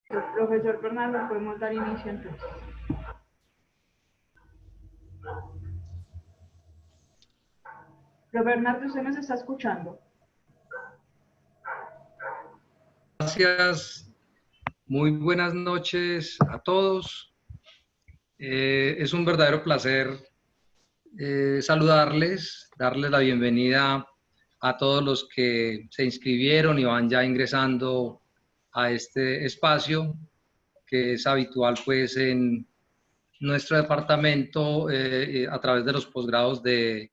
Profesor Bernardo, podemos dar inicio entonces. Pero Bernardo, ¿usted nos está escuchando? Gracias, muy buenas noches a todos. Es un verdadero placer saludarles, darles la bienvenida a todos los que se inscribieron y van ya ingresando a este espacio que es habitual pues en nuestro departamento a través de los posgrados de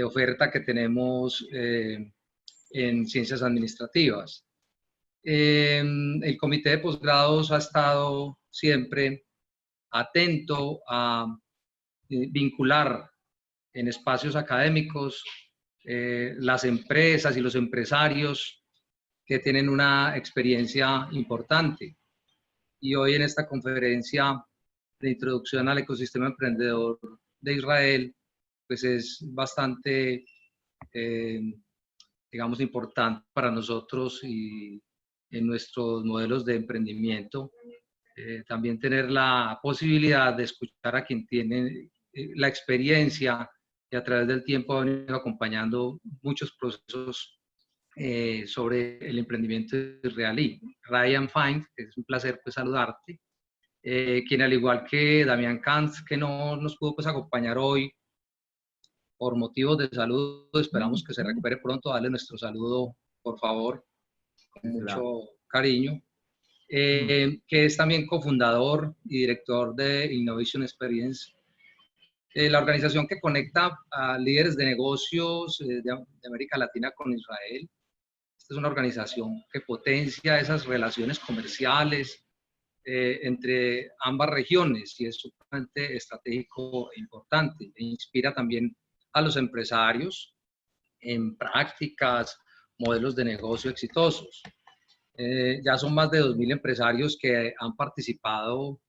oferta que tenemos en ciencias administrativas. El comité de posgrados ha estado siempre atento a vincular en espacios académicos las empresas y los empresarios que tienen una experiencia importante. Y hoy en esta conferencia de introducción al ecosistema emprendedor de Israel, pues es bastante, digamos, importante para nosotros y en nuestros modelos de emprendimiento. También tener la posibilidad de escuchar a quien tiene la experiencia y a través del tiempo ha venido acompañando muchos procesos sobre el emprendimiento israelí. Ryan Fine, es un placer pues, saludarte, quien al igual que Damián Kantz, que no nos pudo pues, acompañar hoy por motivos de salud, esperamos que se recupere pronto, dale nuestro saludo, por favor, con mucho cariño. Que es también cofundador y director de Innovation Experience, la organización que conecta a líderes de negocios de América Latina con Israel. Esta es una organización que potencia esas relaciones comerciales entre ambas regiones y es sumamente estratégico e importante. E inspira también a los empresarios en prácticas, modelos de negocio exitosos. Ya son más de 2.000 empresarios que han participado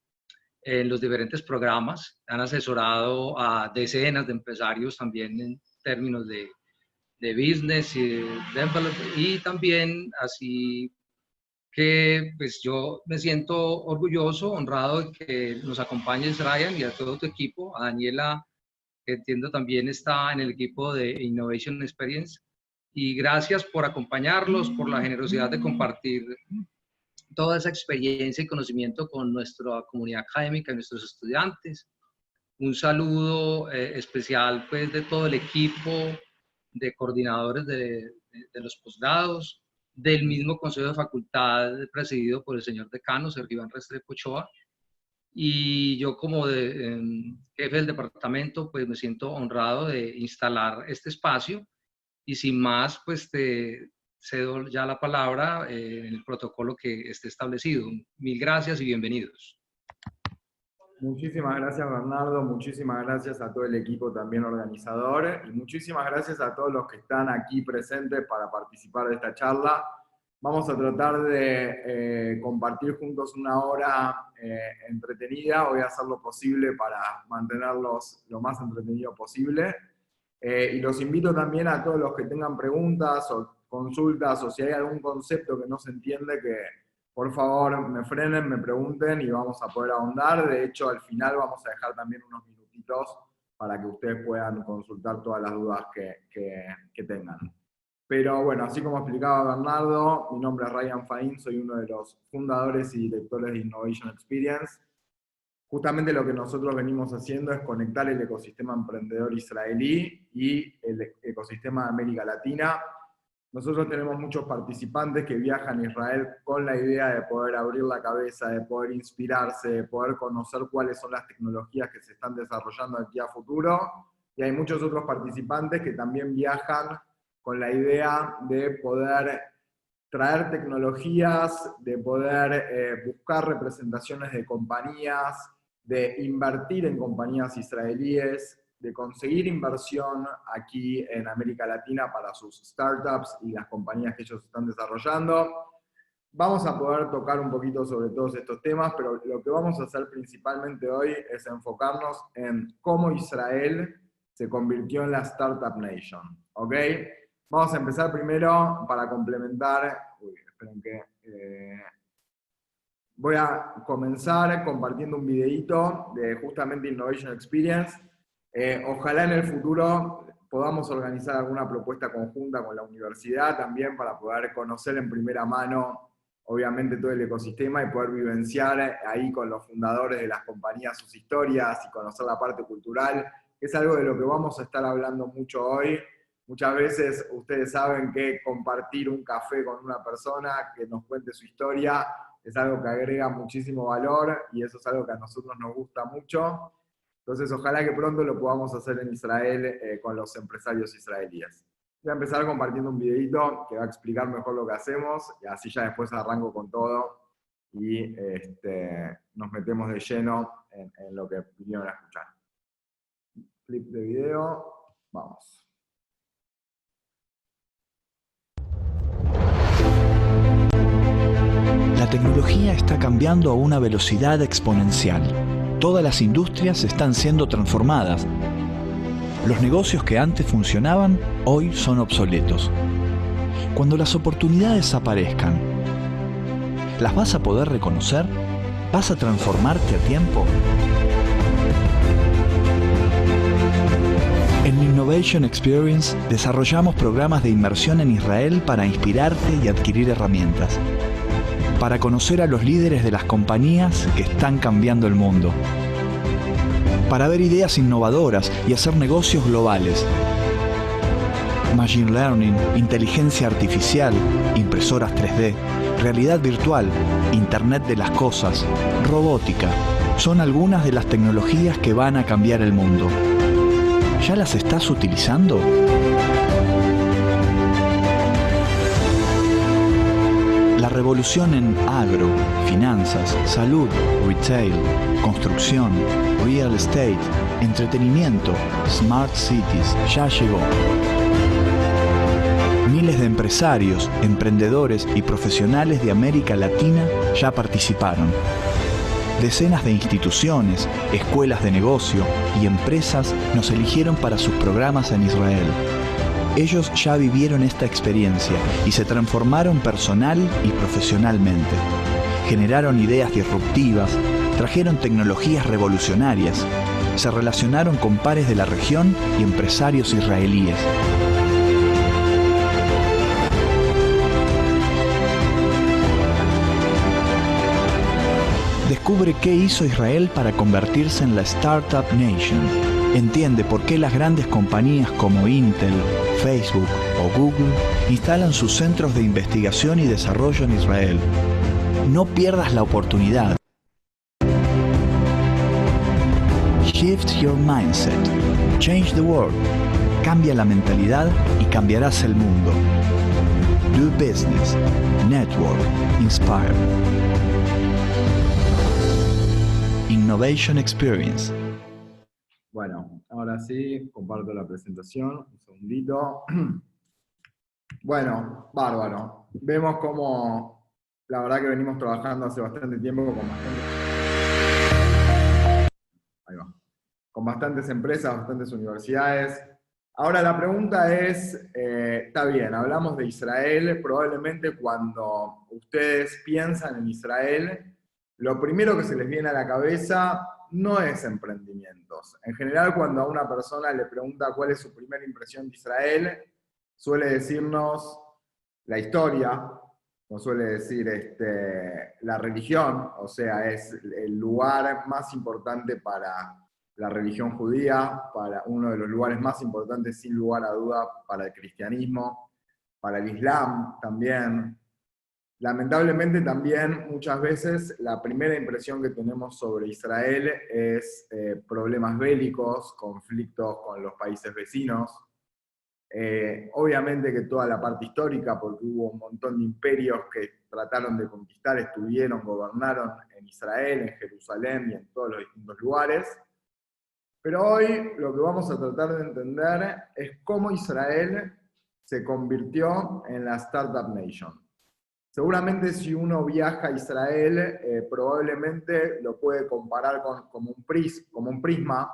en los diferentes programas, han asesorado a decenas de empresarios también en términos de business y development, y también así que pues yo me siento orgulloso, honrado de que nos acompañes, Ryan, y a todo tu equipo, a Daniela, que entiendo también está en el equipo de Innovation Experience, y gracias por acompañarlos, por la generosidad de compartir toda esa experiencia y conocimiento con nuestra comunidad académica y nuestros estudiantes. Un saludo especial pues de todo el equipo de coordinadores de los posgrados, del mismo Consejo de Facultad presidido por el señor decano, Sergio Iván Restrepo Ochoa, y yo como jefe del departamento pues me siento honrado de instalar este espacio y sin más pues te cedo ya la palabra en el protocolo que esté establecido. Mil gracias y bienvenidos. Muchísimas gracias, Bernardo, muchísimas gracias a todo el equipo también organizador y muchísimas gracias a todos los que están aquí presentes para participar de esta charla. Vamos a tratar de compartir juntos una hora entretenida. Voy a hacer lo posible para mantenerlos lo más entretenido posible. Y los invito también a todos los que tengan preguntas o consultas o si hay algún concepto que no se entiende, que por favor me frenen, me pregunten y vamos a poder ahondar. De hecho, al final vamos a dejar también unos minutitos para que ustedes puedan consultar todas las dudas que tengan. Pero bueno, así como explicaba Bernardo, mi nombre es Ryan Fain, soy uno de los fundadores y directores de Innovation Experience. Justamente lo que nosotros venimos haciendo es conectar el ecosistema emprendedor israelí y el ecosistema de América Latina. Nosotros tenemos muchos participantes que viajan a Israel con la idea de poder abrir la cabeza, de poder inspirarse, de poder conocer cuáles son las tecnologías que se están desarrollando aquí a futuro. Y hay muchos otros participantes que también viajan con la idea de poder traer tecnologías, de poder buscar representaciones de compañías, de invertir en compañías israelíes, de conseguir inversión aquí en América Latina para sus startups y las compañías que ellos están desarrollando. Vamos a poder tocar un poquito sobre todos estos temas, pero lo que vamos a hacer principalmente hoy es enfocarnos en cómo Israel se convirtió en la Startup Nation, ¿ok? Vamos a empezar primero para complementar. Uy, esperen que Voy a comenzar compartiendo un videíto de justamente Innovation Experience. Ojalá en el futuro podamos organizar alguna propuesta conjunta con la universidad también para poder conocer en primera mano, obviamente, todo el ecosistema y poder vivenciar ahí con los fundadores de las compañías sus historias y conocer la parte cultural, que es algo de lo que vamos a estar hablando mucho hoy. Muchas veces ustedes saben que compartir un café con una persona que nos cuente su historia es algo que agrega muchísimo valor y eso es algo que a nosotros nos gusta mucho. Entonces, ojalá que pronto lo podamos hacer en Israel con los empresarios israelíes. Voy a empezar compartiendo un videito que va a explicar mejor lo que hacemos y así ya después arranco con todo y nos metemos de lleno en lo que vinieron a escuchar. Clip de video, vamos. La tecnología está cambiando a una velocidad exponencial. Todas las industrias están siendo transformadas. Los negocios que antes funcionaban, hoy son obsoletos. Cuando las oportunidades aparezcan, ¿las vas a poder reconocer? ¿Vas a transformarte a tiempo? En Innovation Experience desarrollamos programas de inmersión en Israel para inspirarte y adquirir herramientas. Para conocer a los líderes de las compañías que están cambiando el mundo. Para ver ideas innovadoras y hacer negocios globales. Machine Learning, inteligencia artificial, impresoras 3D, realidad virtual, Internet de las cosas, robótica, son algunas de las tecnologías que van a cambiar el mundo. ¿Ya las estás utilizando? La revolución en agro, finanzas, salud, retail, construcción, real estate, entretenimiento, smart cities ya llegó. Miles de empresarios, emprendedores y profesionales de América Latina ya participaron. Decenas de instituciones, escuelas de negocio y empresas nos eligieron para sus programas en Israel. Ellos ya vivieron esta experiencia y se transformaron personal y profesionalmente. Generaron ideas disruptivas, trajeron tecnologías revolucionarias, se relacionaron con pares de la región y empresarios israelíes. Descubre qué hizo Israel para convertirse en la Startup Nation. Entiende por qué las grandes compañías como Intel, Facebook o Google instalan sus centros de investigación y desarrollo en Israel. No pierdas la oportunidad. Shift your mindset. Change the world. Cambia la mentalidad y cambiarás el mundo. Do business. Network. Inspire. Innovation Experience. Bueno, ahora sí, comparto la presentación, un segundito. Bueno, bárbaro. Vemos cómo, la verdad que venimos trabajando hace bastante tiempo con bastantes empresas, bastantes universidades. Ahora la pregunta es, está bien, hablamos de Israel, probablemente cuando ustedes piensan en Israel, lo primero que se les viene a la cabeza no es emprendimientos. En general, cuando a una persona le pregunta cuál es su primera impresión de Israel, suele decirnos la historia, nos suele decir la religión, o sea, es el lugar más importante para la religión judía, para uno de los lugares más importantes, sin lugar a duda, para el cristianismo, para el islam también. Lamentablemente también muchas veces la primera impresión que tenemos sobre Israel es problemas bélicos, conflictos con los países vecinos. Obviamente que toda la parte histórica, porque hubo un montón de imperios que trataron de conquistar, estuvieron, gobernaron en Israel, en Jerusalén y en todos los distintos lugares. Pero hoy lo que vamos a tratar de entender es cómo Israel se convirtió en la Startup Nation. Seguramente si uno viaja a Israel, probablemente lo puede comparar como un prisma.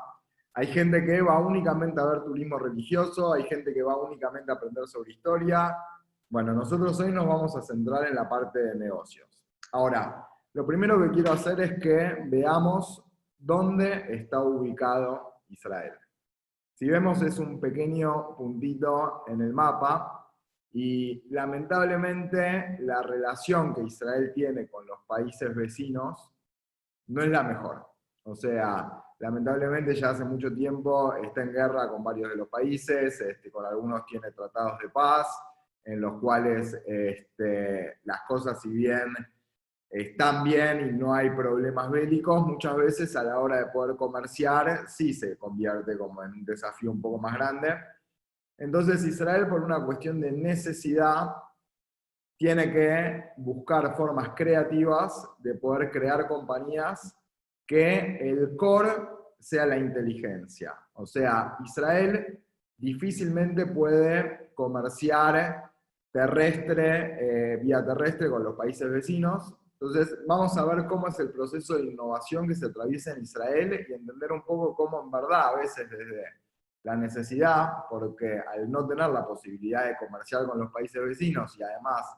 Hay gente que va únicamente a ver turismo religioso, hay gente que va únicamente a aprender sobre historia. Bueno, nosotros hoy nos vamos a centrar en la parte de negocios. Ahora, Lo primero que quiero hacer es que veamos dónde está ubicado Israel. Si vemos, es un pequeño puntito en el mapa, y lamentablemente la relación que Israel tiene con los países vecinos no es la mejor. O sea, lamentablemente ya hace mucho tiempo está en guerra con varios de los países, con algunos tiene tratados de paz, en los cuales las cosas, si bien están bien y no hay problemas bélicos, muchas veces a la hora de poder comerciar sí se convierte como en un desafío un poco más grande. Entonces Israel, por una cuestión de necesidad, tiene que buscar formas creativas de poder crear compañías que el core sea la inteligencia. O sea, Israel difícilmente puede comerciar vía terrestre con los países vecinos. Entonces vamos a ver cómo es el proceso de innovación que se atraviesa en Israel y entender un poco cómo en verdad a veces desde la necesidad, porque al no tener la posibilidad de comerciar con los países vecinos y además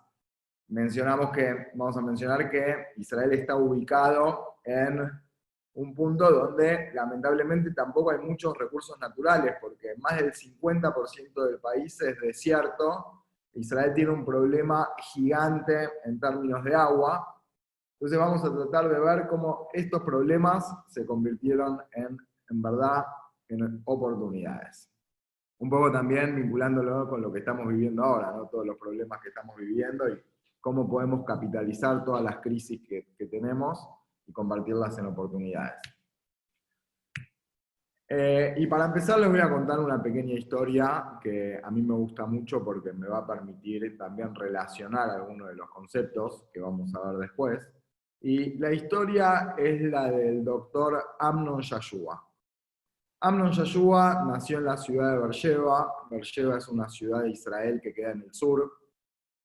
vamos a mencionar que Israel está ubicado en un punto donde lamentablemente tampoco hay muchos recursos naturales, porque más del 50% del país es desierto. Israel tiene un problema gigante en términos de agua. Entonces vamos a tratar de ver cómo estos problemas se convirtieron en verdad, en oportunidades. Un poco también vinculándolo con lo que estamos viviendo ahora, ¿no? Todos los problemas que estamos viviendo y cómo podemos capitalizar todas las crisis que tenemos y convertirlas en oportunidades. Y para empezar les voy a contar una pequeña historia que a mí me gusta mucho porque me va a permitir también relacionar algunos de los conceptos que vamos a ver después. Y la historia es la del doctor Amnon Yashua. Amnon Yashua nació en la ciudad de Beersheba. Beersheba es una ciudad de Israel que queda en el sur,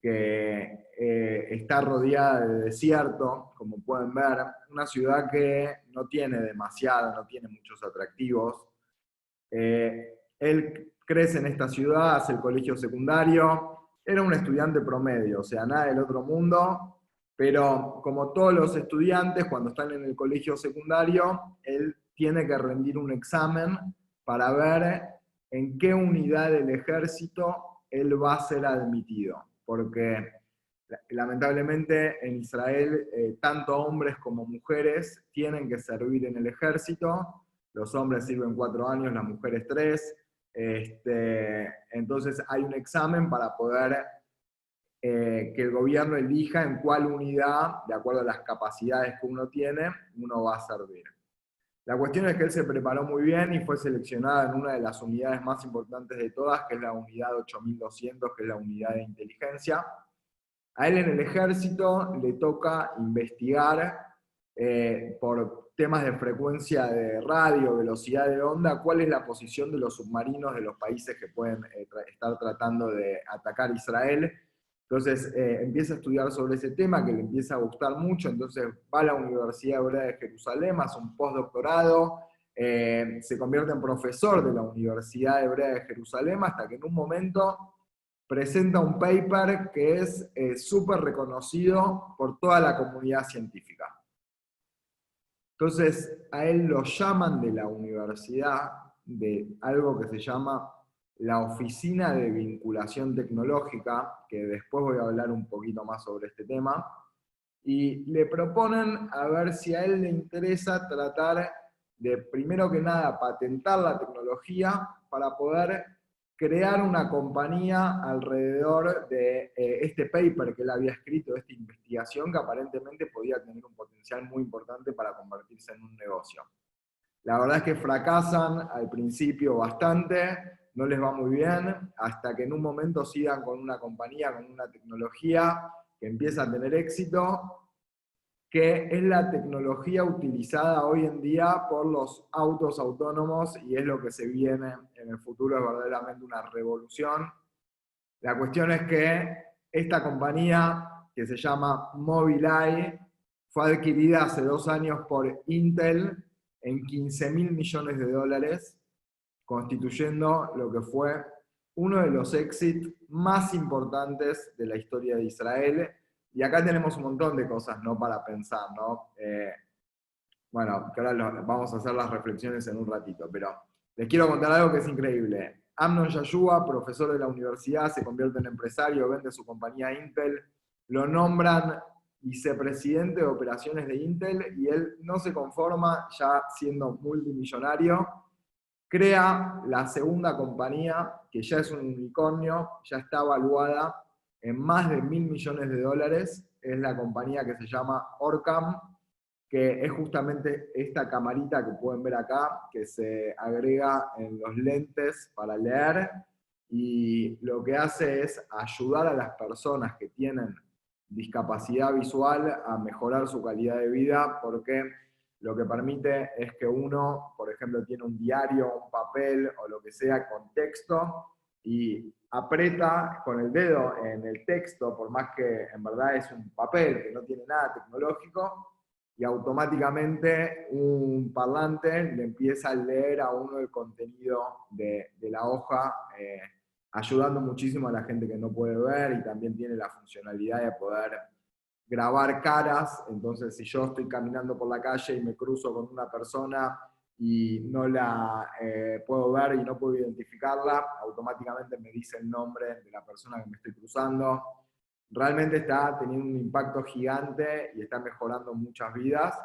que está rodeada de desierto, como pueden ver, una ciudad que no tiene muchos atractivos. Él crece en esta ciudad, hace el colegio secundario, era un estudiante promedio, o sea, nada del otro mundo, pero como todos los estudiantes, cuando están en el colegio secundario, él tiene que rendir un examen para ver en qué unidad del ejército él va a ser admitido. Porque lamentablemente en Israel tanto hombres como mujeres tienen que servir en el ejército. Los hombres sirven 4 años, las mujeres 3. Entonces hay un examen para poder que el gobierno elija en cuál unidad, de acuerdo a las capacidades que uno tiene, uno va a servir. La cuestión es que él se preparó muy bien y fue seleccionado en una de las unidades más importantes de todas, que es la unidad 8200, que es la unidad de inteligencia. A él en el ejército le toca investigar por temas de frecuencia de radio, velocidad de onda, cuál es la posición de los submarinos de los países que pueden estar tratando de atacar Israel. Entonces empieza a estudiar sobre ese tema que le empieza a gustar mucho, entonces va a la Universidad Hebrea de Jerusalén, hace un postdoctorado, se convierte en profesor de la Universidad Hebrea de Jerusalén, hasta que en un momento presenta un paper que es súper reconocido por toda la comunidad científica. Entonces a él lo llaman de la universidad, de algo que se llama la Oficina de Vinculación Tecnológica, que después voy a hablar un poquito más sobre este tema, y le proponen a ver si a él le interesa tratar de, primero que nada, patentar la tecnología para poder crear una compañía alrededor de este paper que él había escrito, esta investigación que aparentemente podía tener un potencial muy importante para convertirse en un negocio. La verdad es que fracasan al principio bastante, no les va muy bien, hasta que en un momento sigan con una compañía, con una tecnología que empieza a tener éxito, que es la tecnología utilizada hoy en día por los autos autónomos, y es lo que se viene en el futuro, es verdaderamente una revolución. La cuestión es que esta compañía, que se llama Mobileye, fue adquirida hace 2 años por Intel en $15.000 millones, constituyendo lo que fue uno de los exits más importantes de la historia de Israel, Y acá tenemos un montón de cosas, ¿no?, para pensar, ¿no? Bueno, que ahora vamos a hacer las reflexiones en un ratito, pero les quiero contar algo que es increíble. Amnon Yashua, profesor de la universidad, se convierte en empresario, vende su compañía Intel, lo nombran vicepresidente de operaciones de Intel y él no se conforma, ya siendo multimillonario, crea la segunda compañía, que ya es un unicornio, ya está valuada en más de $1.000 millones, es la compañía que se llama Orcam, que es justamente esta camarita que pueden ver acá, que se agrega en los lentes para leer, y lo que hace es ayudar a las personas que tienen discapacidad visual a mejorar su calidad de vida, porque lo que permite es que uno, por ejemplo, tiene un diario, un papel o lo que sea con texto, y aprieta con el dedo en el texto, por más que en verdad es un papel que no tiene nada tecnológico, y automáticamente un parlante le empieza a leer a uno el contenido de la hoja, ayudando muchísimo a la gente que no puede ver, y también tiene la funcionalidad de poder grabar caras. Entonces, si yo estoy caminando por la calle y me cruzo con una persona y no la puedo ver y no puedo identificarla, automáticamente me dice el nombre de la persona que me estoy cruzando. Realmente está teniendo un impacto gigante y está mejorando muchas vidas.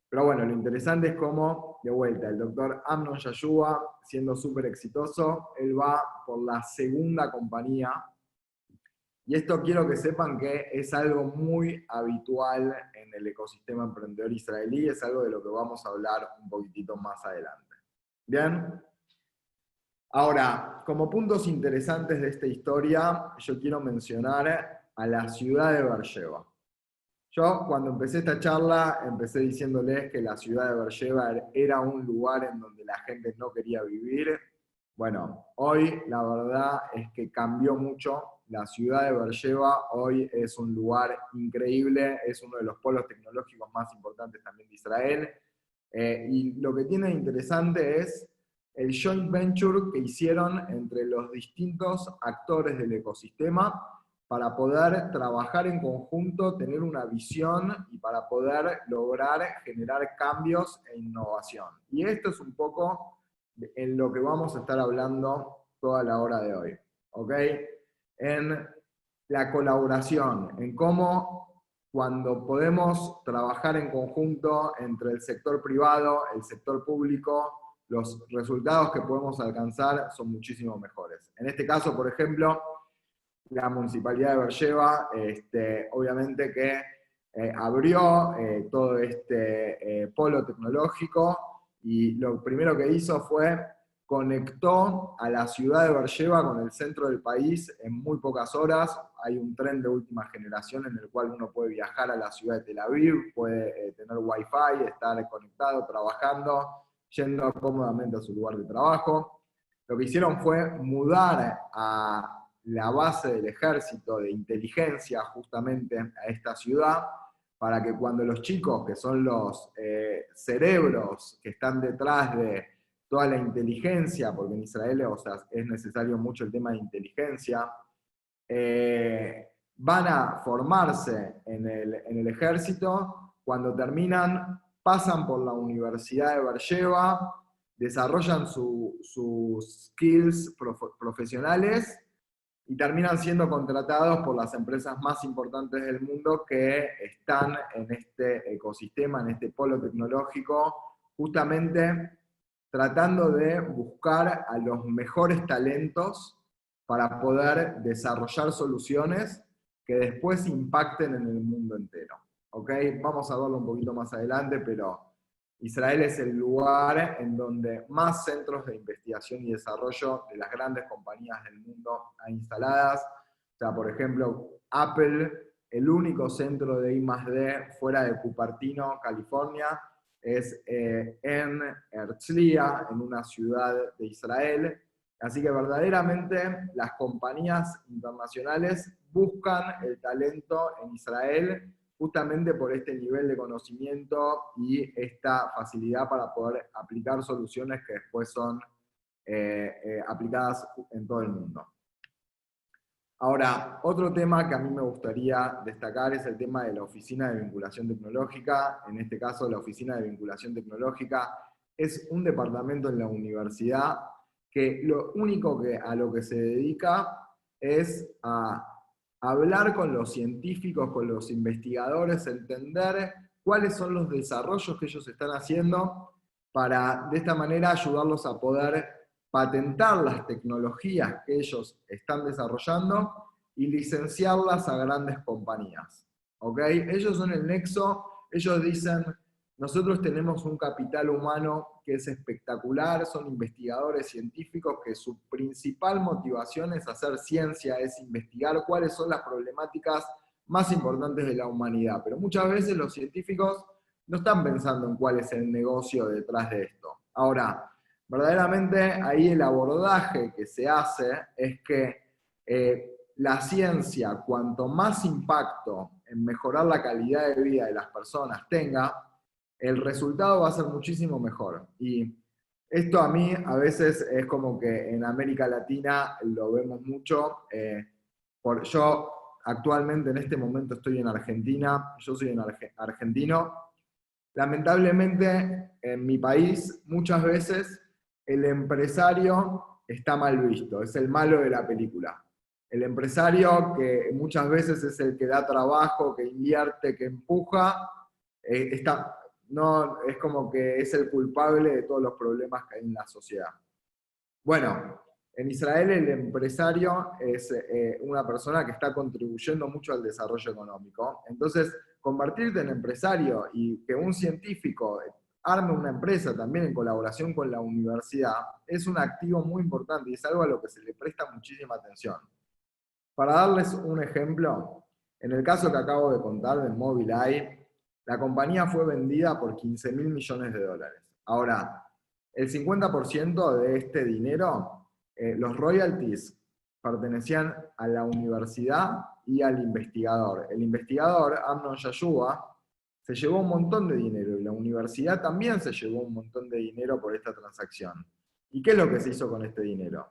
Pero bueno, lo interesante es cómo, de vuelta, el doctor Amnon Yashua, siendo súper exitoso, él va por la segunda compañía. Y esto quiero que sepan que es algo muy habitual en el ecosistema emprendedor israelí, es algo de lo que vamos a hablar un poquitito más adelante. ¿Bien? Ahora, como puntos interesantes de esta historia, yo quiero mencionar a la ciudad de Beersheba. Yo, cuando empecé esta charla, empecé diciéndoles que la ciudad de Beersheba era un lugar en donde la gente no quería vivir. Bueno, hoy la verdad es que cambió mucho. La ciudad de Beersheba hoy es un lugar increíble, es uno de los polos tecnológicos más importantes también de Israel. Y lo que tiene de interesante es el joint venture que hicieron entre los distintos actores del ecosistema para poder trabajar en conjunto, tener una visión y para poder lograr generar cambios e innovación. Y esto es un poco en lo que vamos a estar hablando toda la hora de hoy, ¿ok? En la colaboración, en cómo cuando podemos trabajar en conjunto entre el sector privado, el sector público, los resultados que podemos alcanzar son muchísimo mejores. En este caso, por ejemplo, la Municipalidad de Beersheba, obviamente que abrió todo este polo tecnológico, y lo primero que hizo fue conectó a la ciudad de Beersheba con el centro del país en muy pocas horas. Hay un tren de última generación en el cual uno puede viajar a la ciudad de Tel Aviv, puede tener wifi, estar conectado, trabajando, yendo cómodamente a su lugar de trabajo. Lo que hicieron fue mudar a la base del ejército de inteligencia justamente a esta ciudad, para que cuando los chicos, que son los cerebros que están detrás de toda la inteligencia, porque en Israel, o sea, es necesario mucho el tema de inteligencia, van a formarse en el ejército, cuando terminan, pasan por la Universidad de Beersheba, desarrollan sus skills profesionales y terminan siendo contratados por las empresas más importantes del mundo que están en este ecosistema, en este polo tecnológico, justamente tratando de buscar a los mejores talentos para poder desarrollar soluciones que después impacten en el mundo entero. ¿Ok? Vamos a verlo un poquito más adelante, pero Israel es el lugar en donde más centros de investigación y desarrollo de las grandes compañías del mundo hay instaladas. O sea, por ejemplo, Apple, el único centro de I+D fuera de Cupertino, California, es en Herzliya, en una ciudad de Israel. Así que verdaderamente las compañías internacionales buscan el talento en Israel, justamente por este nivel de conocimiento y esta facilidad para poder aplicar soluciones que después son aplicadas en todo el mundo. Ahora, otro tema que a mí me gustaría destacar es el tema de la Oficina de Vinculación Tecnológica. En este caso, la Oficina de Vinculación Tecnológica es un departamento en la universidad que lo único a lo que se dedica es a hablar con los científicos, con los investigadores, entender cuáles son los desarrollos que ellos están haciendo para de esta manera ayudarlos a poder patentar las tecnologías que ellos están desarrollando y licenciarlas a grandes compañías. ¿Ok? Ellos son el nexo, ellos dicen, nosotros tenemos un capital humano que es espectacular, son investigadores científicos que su principal motivación es hacer ciencia, es investigar cuáles son las problemáticas más importantes de la humanidad. Pero muchas veces los científicos no están pensando en cuál es el negocio detrás de esto. Ahora, verdaderamente ahí el abordaje que se hace es que la ciencia, cuanto más impacto en mejorar la calidad de vida de las personas tenga, el resultado va a ser muchísimo mejor. Y esto a mí a veces es como que en América Latina lo vemos mucho. Yo actualmente en este momento estoy en Argentina, yo soy argentino. Lamentablemente en mi país muchas veces el empresario está mal visto, es el malo de la película. El empresario que muchas veces es el que da trabajo, que invierte, que empuja, no, es como que es el culpable de todos los problemas que hay en la sociedad. Bueno, en Israel el empresario es una persona que está contribuyendo mucho al desarrollo económico. Entonces, convertirte en empresario y que un científico arme una empresa también en colaboración con la universidad es un activo muy importante y es algo a lo que se le presta muchísima atención. Para darles un ejemplo, en el caso que acabo de contar de Mobileye, la compañía fue vendida por 15.000 millones de dólares. Ahora, el 50% de este dinero, los royalties, pertenecían a la universidad y al investigador. El investigador, Amnon Yashua, se llevó un montón de dinero y la universidad también se llevó un montón de dinero por esta transacción. ¿Y qué es lo que se hizo con este dinero?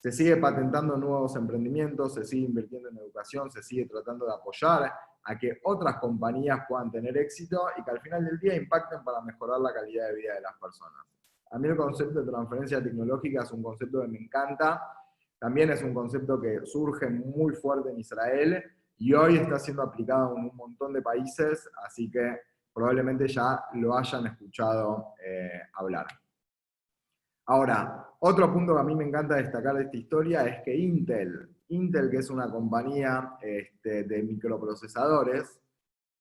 Se sigue patentando nuevos emprendimientos, se sigue invirtiendo en educación, se sigue tratando de apoyar a que otras compañías puedan tener éxito y que al final del día impacten para mejorar la calidad de vida de las personas. A mí el concepto de transferencia tecnológica es un concepto que me encanta, también es un concepto que surge muy fuerte en Israel y hoy está siendo aplicado en un montón de países, así que probablemente ya lo hayan escuchado hablar. Ahora, otro punto que a mí me encanta destacar de esta historia es que Intel, que es una compañía de microprocesadores,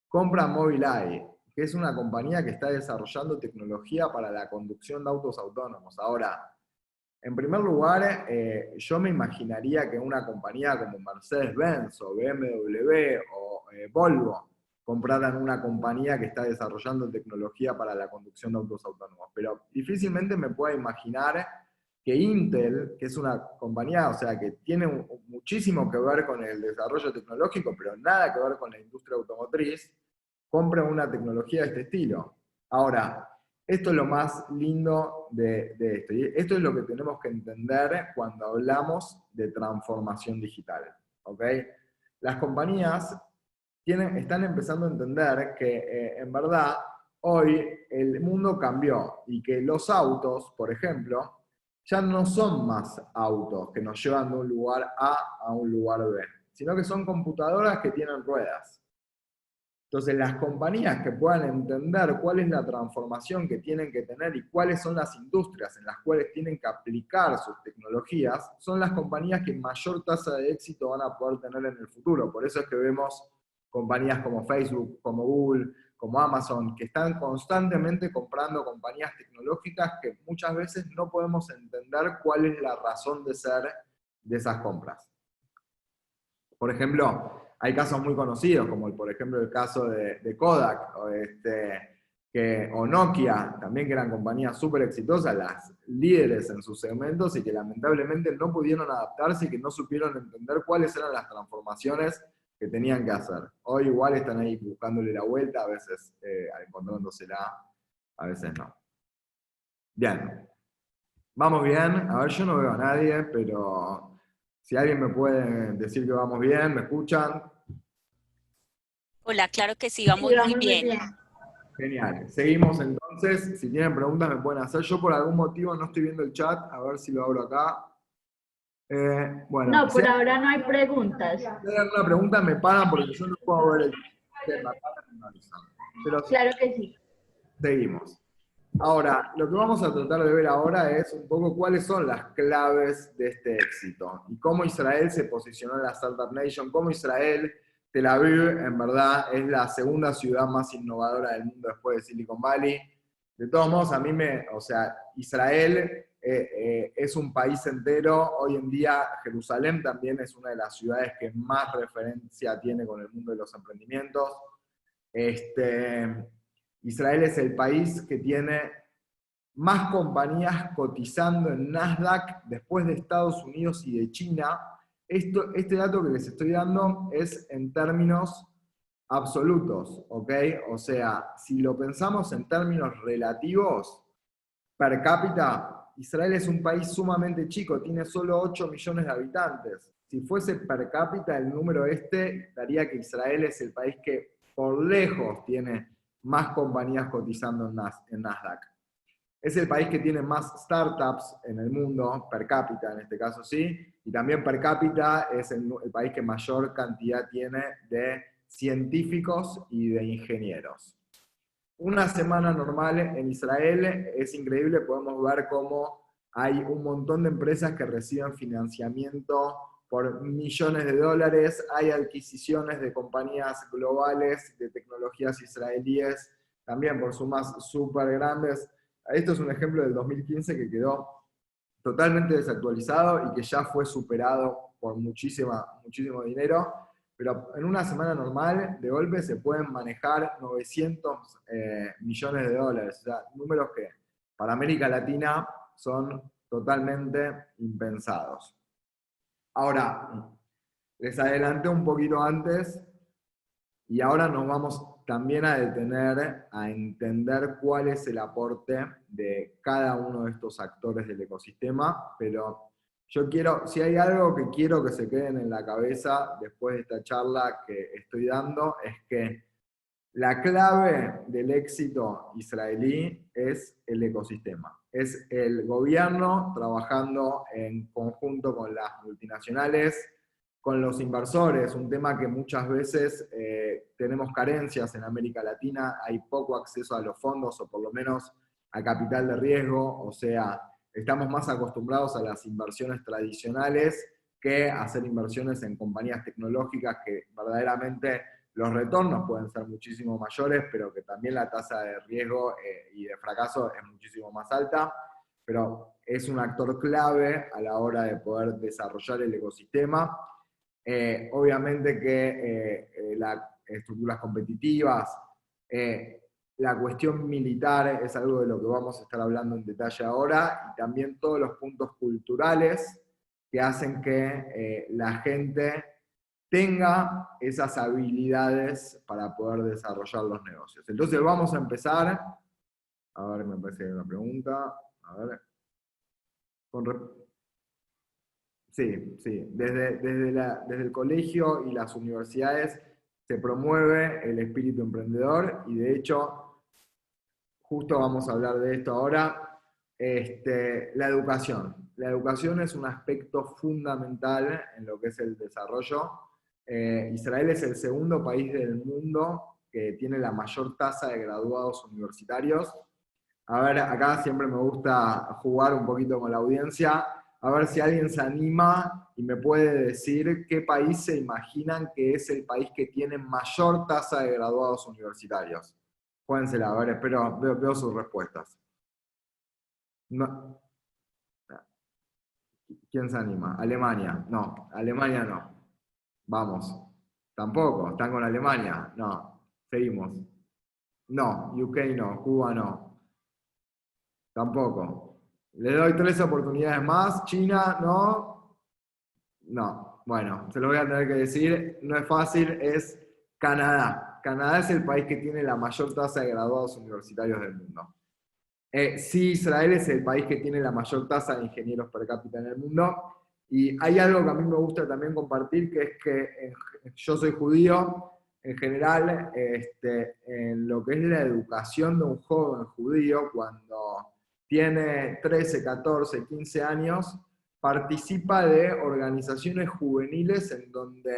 compra Mobileye, que es una compañía que está desarrollando tecnología para la conducción de autos autónomos. Ahora, en primer lugar, yo me imaginaría que una compañía como Mercedes-Benz o BMW o Volvo compraran una compañía que está desarrollando tecnología para la conducción de autos autónomos. Pero difícilmente me puedo imaginar que Intel, que es una compañía, o sea, que tiene muchísimo que ver con el desarrollo tecnológico, pero nada que ver con la industria automotriz, compre una tecnología de este estilo. Ahora, esto es lo más lindo de esto. Y esto es lo que tenemos que entender cuando hablamos de transformación digital. ¿Ok? Las compañías están empezando a entender que en verdad hoy el mundo cambió y que los autos, por ejemplo, ya no son más autos que nos llevan de un lugar A un lugar B, sino que son computadoras que tienen ruedas. Entonces las compañías que puedan entender cuál es la transformación que tienen que tener y cuáles son las industrias en las cuales tienen que aplicar sus tecnologías, son las compañías que mayor tasa de éxito van a poder tener en el futuro. Por eso es que vemos compañías como Facebook, como Google, como Amazon, que están constantemente comprando compañías tecnológicas que muchas veces no podemos entender cuál es la razón de ser de esas compras. Por ejemplo, hay casos muy conocidos, como por ejemplo el caso de Kodak o Nokia, también que eran compañías súper exitosas, las líderes en sus segmentos y que lamentablemente no pudieron adaptarse y que no supieron entender cuáles eran las transformaciones que tenían que hacer. Hoy igual están ahí buscándole la vuelta, a veces encontrándosela, a veces no. Bien. Vamos bien. A ver, yo no veo a nadie, pero Si alguien me puede decir que vamos bien, ¿me escuchan? Hola, claro que sí, vamos muy bien. Genial. Seguimos entonces. Si tienen preguntas me pueden hacer. Yo por algún motivo no estoy viendo el chat. A ver si lo abro acá. Bueno, No, si por ahora no hay preguntas. hay alguna pregunta me paran porque yo no puedo ver el tema. Pero Claro que sí. seguimos. Ahora, lo que vamos a tratar de ver ahora es un poco cuáles son las claves de este éxito y cómo Israel se posicionó en la Startup Nation, cómo Israel, Tel Aviv, en verdad es la segunda ciudad más innovadora del mundo después de Silicon Valley. De todos modos, o sea, Israel es un país entero. Hoy en día, Jerusalén también es una de las ciudades que más referencia tiene con el mundo de los emprendimientos. Israel es el país que tiene más compañías cotizando en Nasdaq después de Estados Unidos y de China. Este dato que les estoy dando es en términos absolutos, ¿ok? O sea, si lo pensamos en términos relativos, per cápita, Israel es un país sumamente chico, tiene solo 8 millones de habitantes. Si fuese per cápita, el número daría que Israel es el país que por lejos tiene más compañías cotizando en Nasdaq. Es el país que tiene más startups en el mundo, per cápita en este caso sí, y también per cápita es el país que mayor cantidad tiene de científicos y de ingenieros. Una semana normal en Israel es increíble, podemos ver cómo hay un montón de empresas que reciben financiamiento por millones de dólares, hay adquisiciones de compañías globales, de tecnologías israelíes, también por sumas súper grandes. Esto es un ejemplo del 2015 que quedó totalmente desactualizado y que ya fue superado por muchísimo dinero, pero en una semana normal, de golpe, se pueden manejar 900 millones de dólares, o sea, números que para América Latina son totalmente impensados. Ahora, les adelanté un poquito antes, y ahora nos vamos también a detener a entender cuál es el aporte de cada uno de estos actores del ecosistema, pero yo quiero, si hay algo que quiero que se queden en la cabeza después de esta charla que estoy dando, es que la clave del éxito israelí es el ecosistema. Es el gobierno trabajando en conjunto con las multinacionales, con los inversores, un tema que muchas veces tenemos carencias en América Latina, hay poco acceso a los fondos o por lo menos a capital de riesgo, o sea, estamos más acostumbrados a las inversiones tradicionales que a hacer inversiones en compañías tecnológicas que verdaderamente los retornos pueden ser muchísimo mayores, pero que también la tasa de riesgo y de fracaso es muchísimo más alta, pero es un actor clave a la hora de poder desarrollar el ecosistema. Obviamente que las estructuras competitivas, la cuestión militar es algo de lo que vamos a estar hablando en detalle ahora, y también todos los puntos culturales que hacen que la gente tenga esas habilidades para poder desarrollar los negocios. Entonces vamos a empezar. A ver, me parece que hay una pregunta. A ver. Sí. Desde el colegio y las universidades se promueve el espíritu emprendedor y de hecho, justo vamos a hablar de esto ahora, la educación. La educación es un aspecto fundamental en lo que es el desarrollo. Israel es el segundo país del mundo que tiene la mayor tasa de graduados universitarios. A ver, acá siempre me gusta jugar un poquito con la audiencia. A ver si alguien se anima y me puede decir qué país se imaginan que es el país que tiene mayor tasa de graduados universitarios. Juéguensela, a ver, espero, veo sus respuestas. No. ¿Quién se anima? Alemania. No, Alemania no. Vamos. Tampoco. ¿Están con Alemania? No. Seguimos. No. UK no. Cuba no. Tampoco. Le doy 3 oportunidades más. China, no. No. Bueno, se lo voy a tener que decir. No es fácil, es Canadá. Canadá es el país que tiene la mayor tasa de graduados universitarios del mundo. Sí, Israel es el país que tiene la mayor tasa de ingenieros per cápita en el mundo. Y hay algo que a mí me gusta también compartir, que es que yo soy judío, en general, en lo que es la educación de un joven judío, cuando tiene 13, 14, 15 años, participa de organizaciones juveniles en donde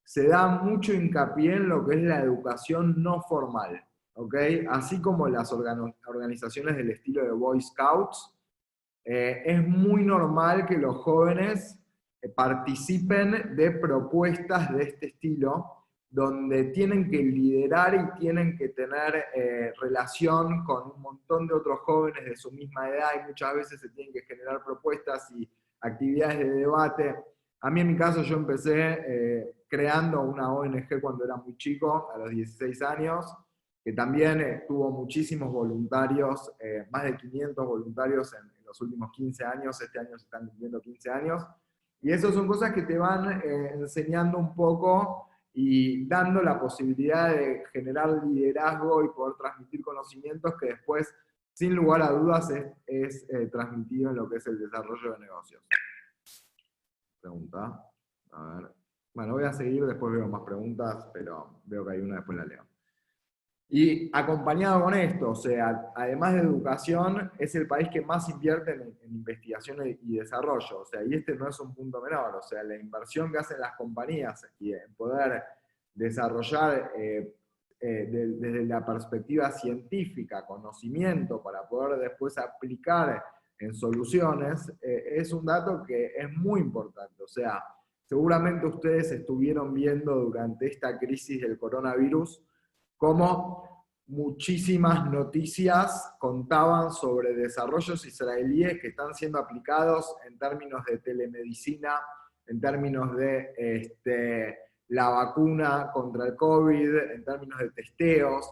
se da mucho hincapié en lo que es la educación no formal, ¿ok? Así como las organizaciones del estilo de Boy Scouts, es muy normal que los jóvenes participen de propuestas de este estilo, donde tienen que liderar y tienen que tener relación con un montón de otros jóvenes de su misma edad, y muchas veces se tienen que generar propuestas y actividades de debate. A mí en mi caso yo empecé creando una ONG cuando era muy chico, a los 16 años, que también tuvo muchísimos voluntarios, más de 500 voluntarios en los últimos 15 años, este año se están cumpliendo 15 años, y eso son cosas que te van enseñando un poco y dando la posibilidad de generar liderazgo y poder transmitir conocimientos que después, sin lugar a dudas, es transmitido en lo que es el desarrollo de negocios. Pregunta. A ver. Bueno, voy a seguir, después veo más preguntas, pero veo que hay una, después la leo. Y acompañado con esto, o sea, además de educación, es el país que más invierte en investigación y desarrollo, o sea, y este no es un punto menor, o sea, la inversión que hacen las compañías y en poder desarrollar desde la perspectiva científica, conocimiento, para poder después aplicar en soluciones, es un dato que es muy importante, o sea, seguramente ustedes estuvieron viendo durante esta crisis del coronavirus cómo muchísimas noticias contaban sobre desarrollos israelíes que están siendo aplicados en términos de telemedicina, en términos de la vacuna contra el COVID, en términos de testeos.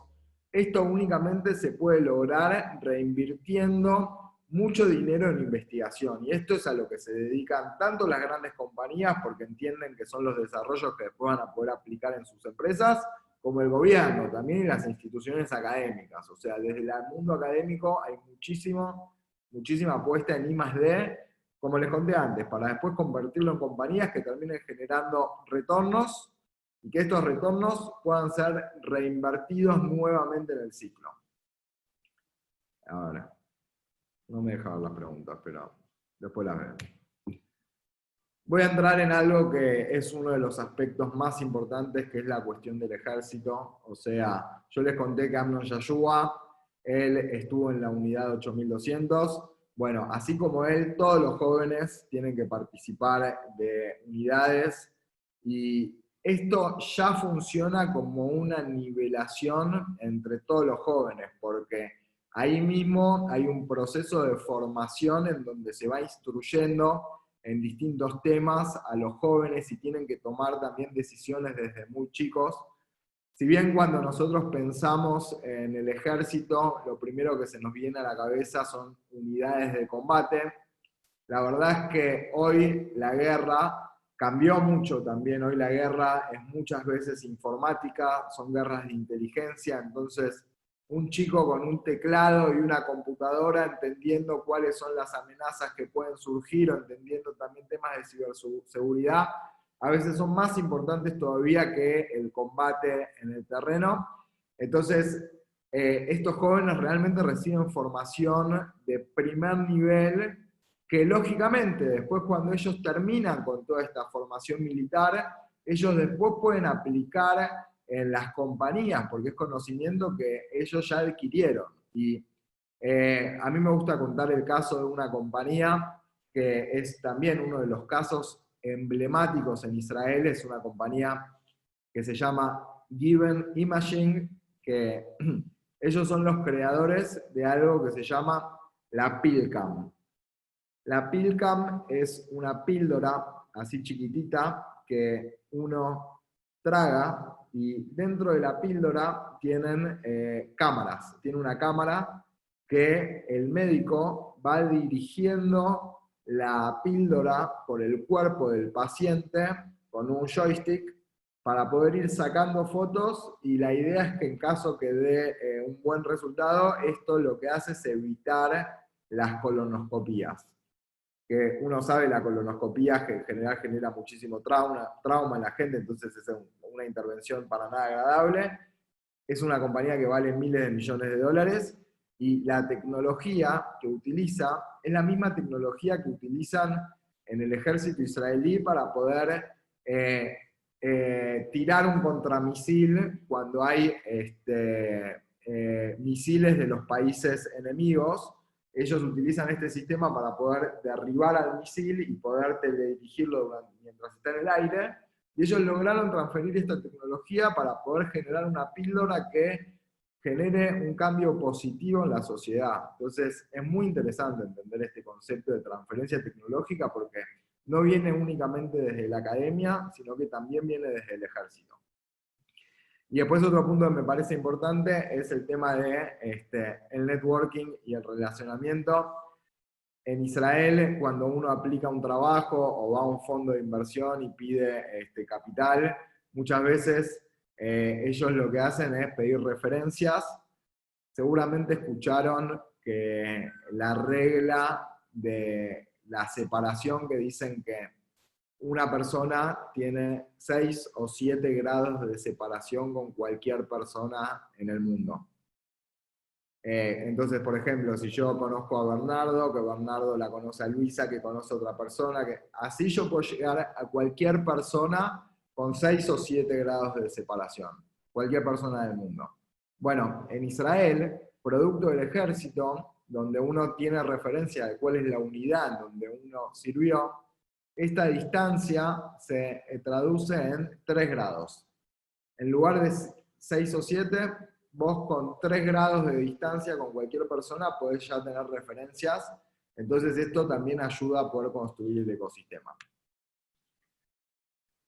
Esto únicamente se puede lograr reinvirtiendo mucho dinero en investigación, y esto es a lo que se dedican tanto las grandes compañías, porque entienden que son los desarrollos que después van a poder aplicar en sus empresas, como el gobierno, también y las instituciones académicas. O sea, desde el mundo académico hay muchísima apuesta en I+D, como les conté antes, para después convertirlo en compañías que terminen generando retornos, y que estos retornos puedan ser reinvertidos nuevamente en el ciclo. Ahora, no me dejan las preguntas, pero después las veo. Voy a entrar en algo que es uno de los aspectos más importantes, que es la cuestión del ejército. O sea, yo les conté que Amnon Yashua, él estuvo en la unidad 8200. Bueno, así como él, todos los jóvenes tienen que participar de unidades, y esto ya funciona como una nivelación entre todos los jóvenes, porque ahí mismo hay un proceso de formación en donde se va instruyendo en distintos temas a los jóvenes y tienen que tomar también decisiones desde muy chicos. Si bien cuando nosotros pensamos en el ejército, lo primero que se nos viene a la cabeza son unidades de combate, la verdad es que hoy la guerra cambió mucho también. Hoy la guerra es muchas veces informática, son guerras de inteligencia, entonces un chico con un teclado y una computadora entendiendo cuáles son las amenazas que pueden surgir, o entendiendo también temas de ciberseguridad, a veces son más importantes todavía que el combate en el terreno. Entonces, estos jóvenes realmente reciben formación de primer nivel, que lógicamente después, cuando ellos terminan con toda esta formación militar, ellos después pueden aplicar en las compañías, porque es conocimiento que ellos ya adquirieron. Y a mí me gusta contar el caso de una compañía que es también uno de los casos emblemáticos en Israel. Es una compañía que se llama Given Imaging, que ellos son los creadores de algo que se llama la PillCam. La PillCam es una píldora así chiquitita que uno traga, y dentro de la píldora tienen cámaras. Tiene una cámara que el médico va dirigiendo la píldora por el cuerpo del paciente con un joystick para poder ir sacando fotos, y la idea es que en caso que dé un buen resultado, esto lo que hace es evitar las colonoscopías. que uno sabe la colonoscopía que en general genera muchísimo trauma en la gente, entonces es una intervención para nada agradable. Es una compañía que vale miles de millones de dólares, y la tecnología que utiliza es la misma tecnología que utilizan en el ejército israelí para poder tirar un contramisil cuando hay misiles de los países enemigos. Ellos utilizan este sistema para poder derribar al misil y poder teledirigirlo mientras está en el aire, y ellos lograron transferir esta tecnología para poder generar una píldora que genere un cambio positivo en la sociedad. Entonces es muy interesante entender este concepto de transferencia tecnológica, porque no viene únicamente desde la academia, sino que también viene desde el ejército. Y después otro punto que me parece importante es el tema de el networking y el relacionamiento. En Israel, cuando uno aplica un trabajo o va a un fondo de inversión y pide capital, muchas veces ellos lo que hacen es pedir referencias. Seguramente escucharon que la regla de la separación, que dicen que una persona tiene 6 o 7 grados de separación con cualquier persona en el mundo. Entonces, por ejemplo, si yo conozco a Bernardo, que Bernardo la conoce a Luisa, que conoce a otra persona, que así yo puedo llegar a cualquier persona con 6 o 7 grados de separación, cualquier persona del mundo. Bueno, en Israel, producto del ejército, donde uno tiene referencia de cuál es la unidad donde uno sirvió, esta distancia se traduce en 3 grados. En lugar de 6 o 7, vos con 3 grados de distancia con cualquier persona podés ya tener referencias. Entonces esto también ayuda a poder construir el ecosistema.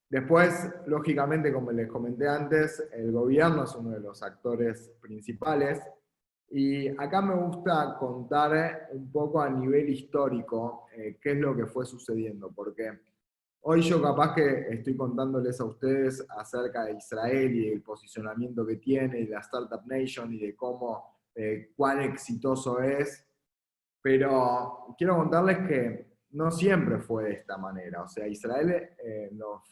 Después, lógicamente, como les comenté antes, el gobierno es uno de los actores principales. Y acá me gusta contar un poco a nivel histórico qué es lo que fue sucediendo, porque hoy yo capaz que estoy contándoles a ustedes acerca de Israel y del posicionamiento que tiene, y la Startup Nation, y de cómo, cuán exitoso es, pero quiero contarles que no siempre fue de esta manera. O sea, Israel en los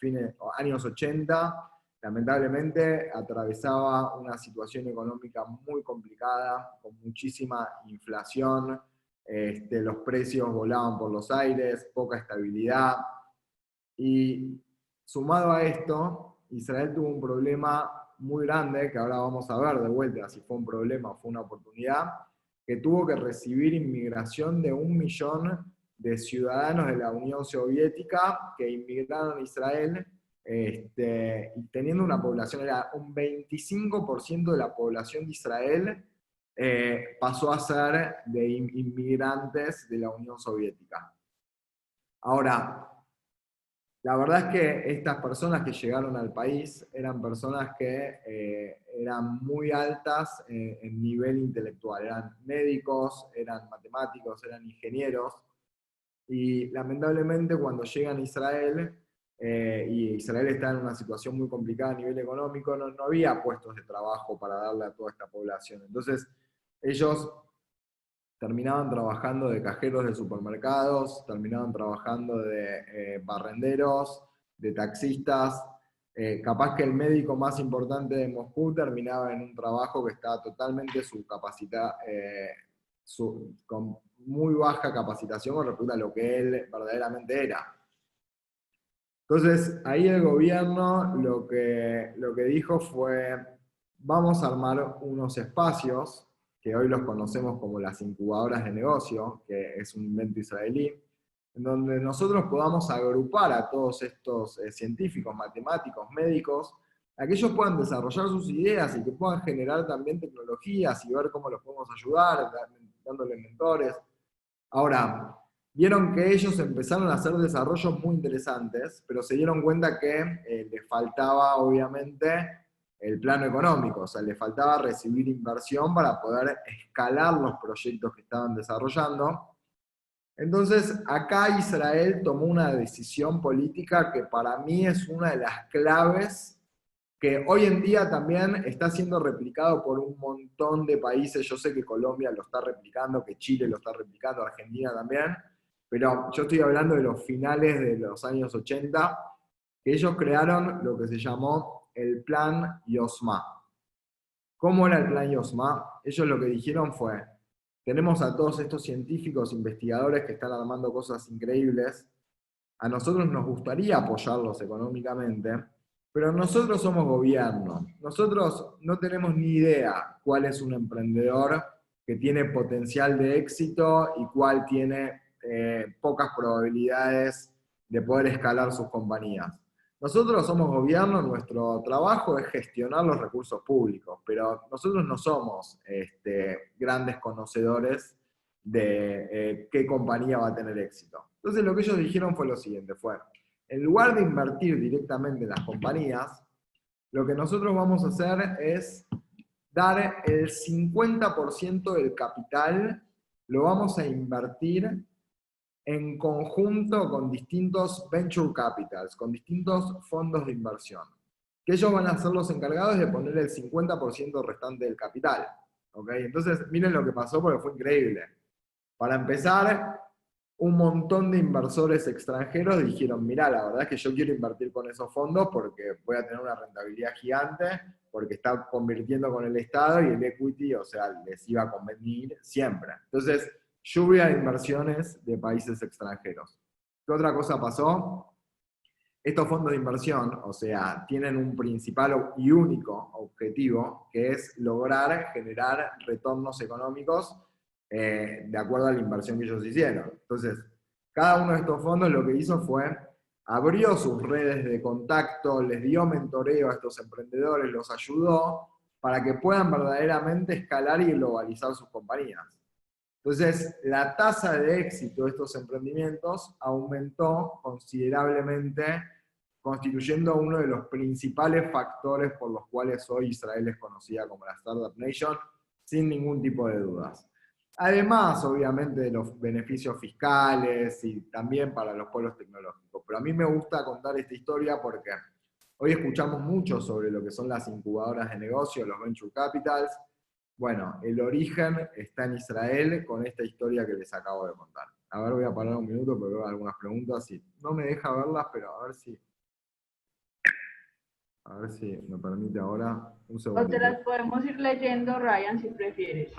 años 80, lamentablemente atravesaba una situación económica muy complicada, con muchísima inflación, los precios volaban por los aires, poca estabilidad. Y sumado a esto, Israel tuvo un problema muy grande, que ahora vamos a ver de vuelta si fue un problema o fue una oportunidad, que tuvo que recibir inmigración de 1 millón de ciudadanos de la Unión Soviética que inmigraron a Israel, y teniendo una población, era un 25% de la población de Israel pasó a ser de inmigrantes de la Unión Soviética. Ahora, la verdad es que estas personas que llegaron al país eran personas que eran muy altas en nivel intelectual. Eran médicos, eran matemáticos, eran ingenieros. Y lamentablemente cuando llegan a Israel, y Israel está en una situación muy complicada a nivel económico, no había puestos de trabajo para darle a toda esta población. Entonces ellos terminaban trabajando de cajeros de supermercados, terminaban trabajando de barrenderos, de taxistas. Capaz que el médico más importante de Moscú terminaba en un trabajo que estaba totalmente con muy baja capacitación con respecto a lo que él verdaderamente era. Entonces, ahí el gobierno lo que dijo fue: vamos a armar unos espacios, que hoy los conocemos como las incubadoras de negocio, que es un invento israelí, en donde nosotros podamos agrupar a todos estos científicos, matemáticos, médicos, a que ellos puedan desarrollar sus ideas y que puedan generar también tecnologías y ver cómo los podemos ayudar, dándoles mentores. Ahora, vieron que ellos empezaron a hacer desarrollos muy interesantes, pero se dieron cuenta que les faltaba, obviamente, el plano económico, o sea, le faltaba recibir inversión para poder escalar los proyectos que estaban desarrollando. Entonces, acá Israel tomó una decisión política que para mí es una de las claves, que hoy en día también está siendo replicado por un montón de países. Yo sé que Colombia lo está replicando, que Chile lo está replicando, Argentina también, pero yo estoy hablando de los finales de los años 80, que ellos crearon lo que se llamó el Plan Yosma. ¿Cómo era el Plan Yosma? Ellos lo que dijeron fue, tenemos a todos estos científicos, investigadores que están armando cosas increíbles, a nosotros nos gustaría apoyarlos económicamente, pero nosotros somos gobierno, nosotros no tenemos ni idea cuál es un emprendedor que tiene potencial de éxito y cuál tiene pocas probabilidades de poder escalar sus compañías. Nosotros somos gobierno, nuestro trabajo es gestionar los recursos públicos, pero nosotros no somos grandes conocedores de qué compañía va a tener éxito. Entonces lo que ellos dijeron fue lo siguiente, fue, en lugar de invertir directamente en las compañías, lo que nosotros vamos a hacer es dar el 50% del capital, lo vamos a invertir en conjunto con distintos venture capitals, con distintos fondos de inversión, que ellos van a ser los encargados de poner el 50% restante del capital. ¿Okay? Entonces, miren lo que pasó porque fue increíble. Para empezar, un montón de inversores extranjeros dijeron, mirá, la verdad es que yo quiero invertir con esos fondos porque voy a tener una rentabilidad gigante, porque está convirtiendo con el Estado y el equity, o sea, les iba a convenir siempre. Entonces, lluvia de inversiones de países extranjeros. ¿Qué otra cosa pasó? Estos fondos de inversión, o sea, tienen un principal y único objetivo, que es lograr generar retornos económicos de acuerdo a la inversión que ellos hicieron. Entonces, cada uno de estos fondos lo que hizo fue, abrió sus redes de contacto, les dio mentoreo a estos emprendedores, los ayudó para que puedan verdaderamente escalar y globalizar sus compañías. Entonces, la tasa de éxito de estos emprendimientos aumentó considerablemente, constituyendo uno de los principales factores por los cuales hoy Israel es conocida como la Startup Nation, sin ningún tipo de dudas. Además, obviamente, de los beneficios fiscales y también para los polos tecnológicos. Pero a mí me gusta contar esta historia porque hoy escuchamos mucho sobre lo que son las incubadoras de negocio, los venture capitals. Bueno, el origen está en Israel con esta historia que les acabo de contar. A ver, voy a parar un minuto porque veo algunas preguntas y no me deja verlas, pero a ver si me permite ahora un segundo. O te las podemos ir leyendo, Ryan, si prefieres.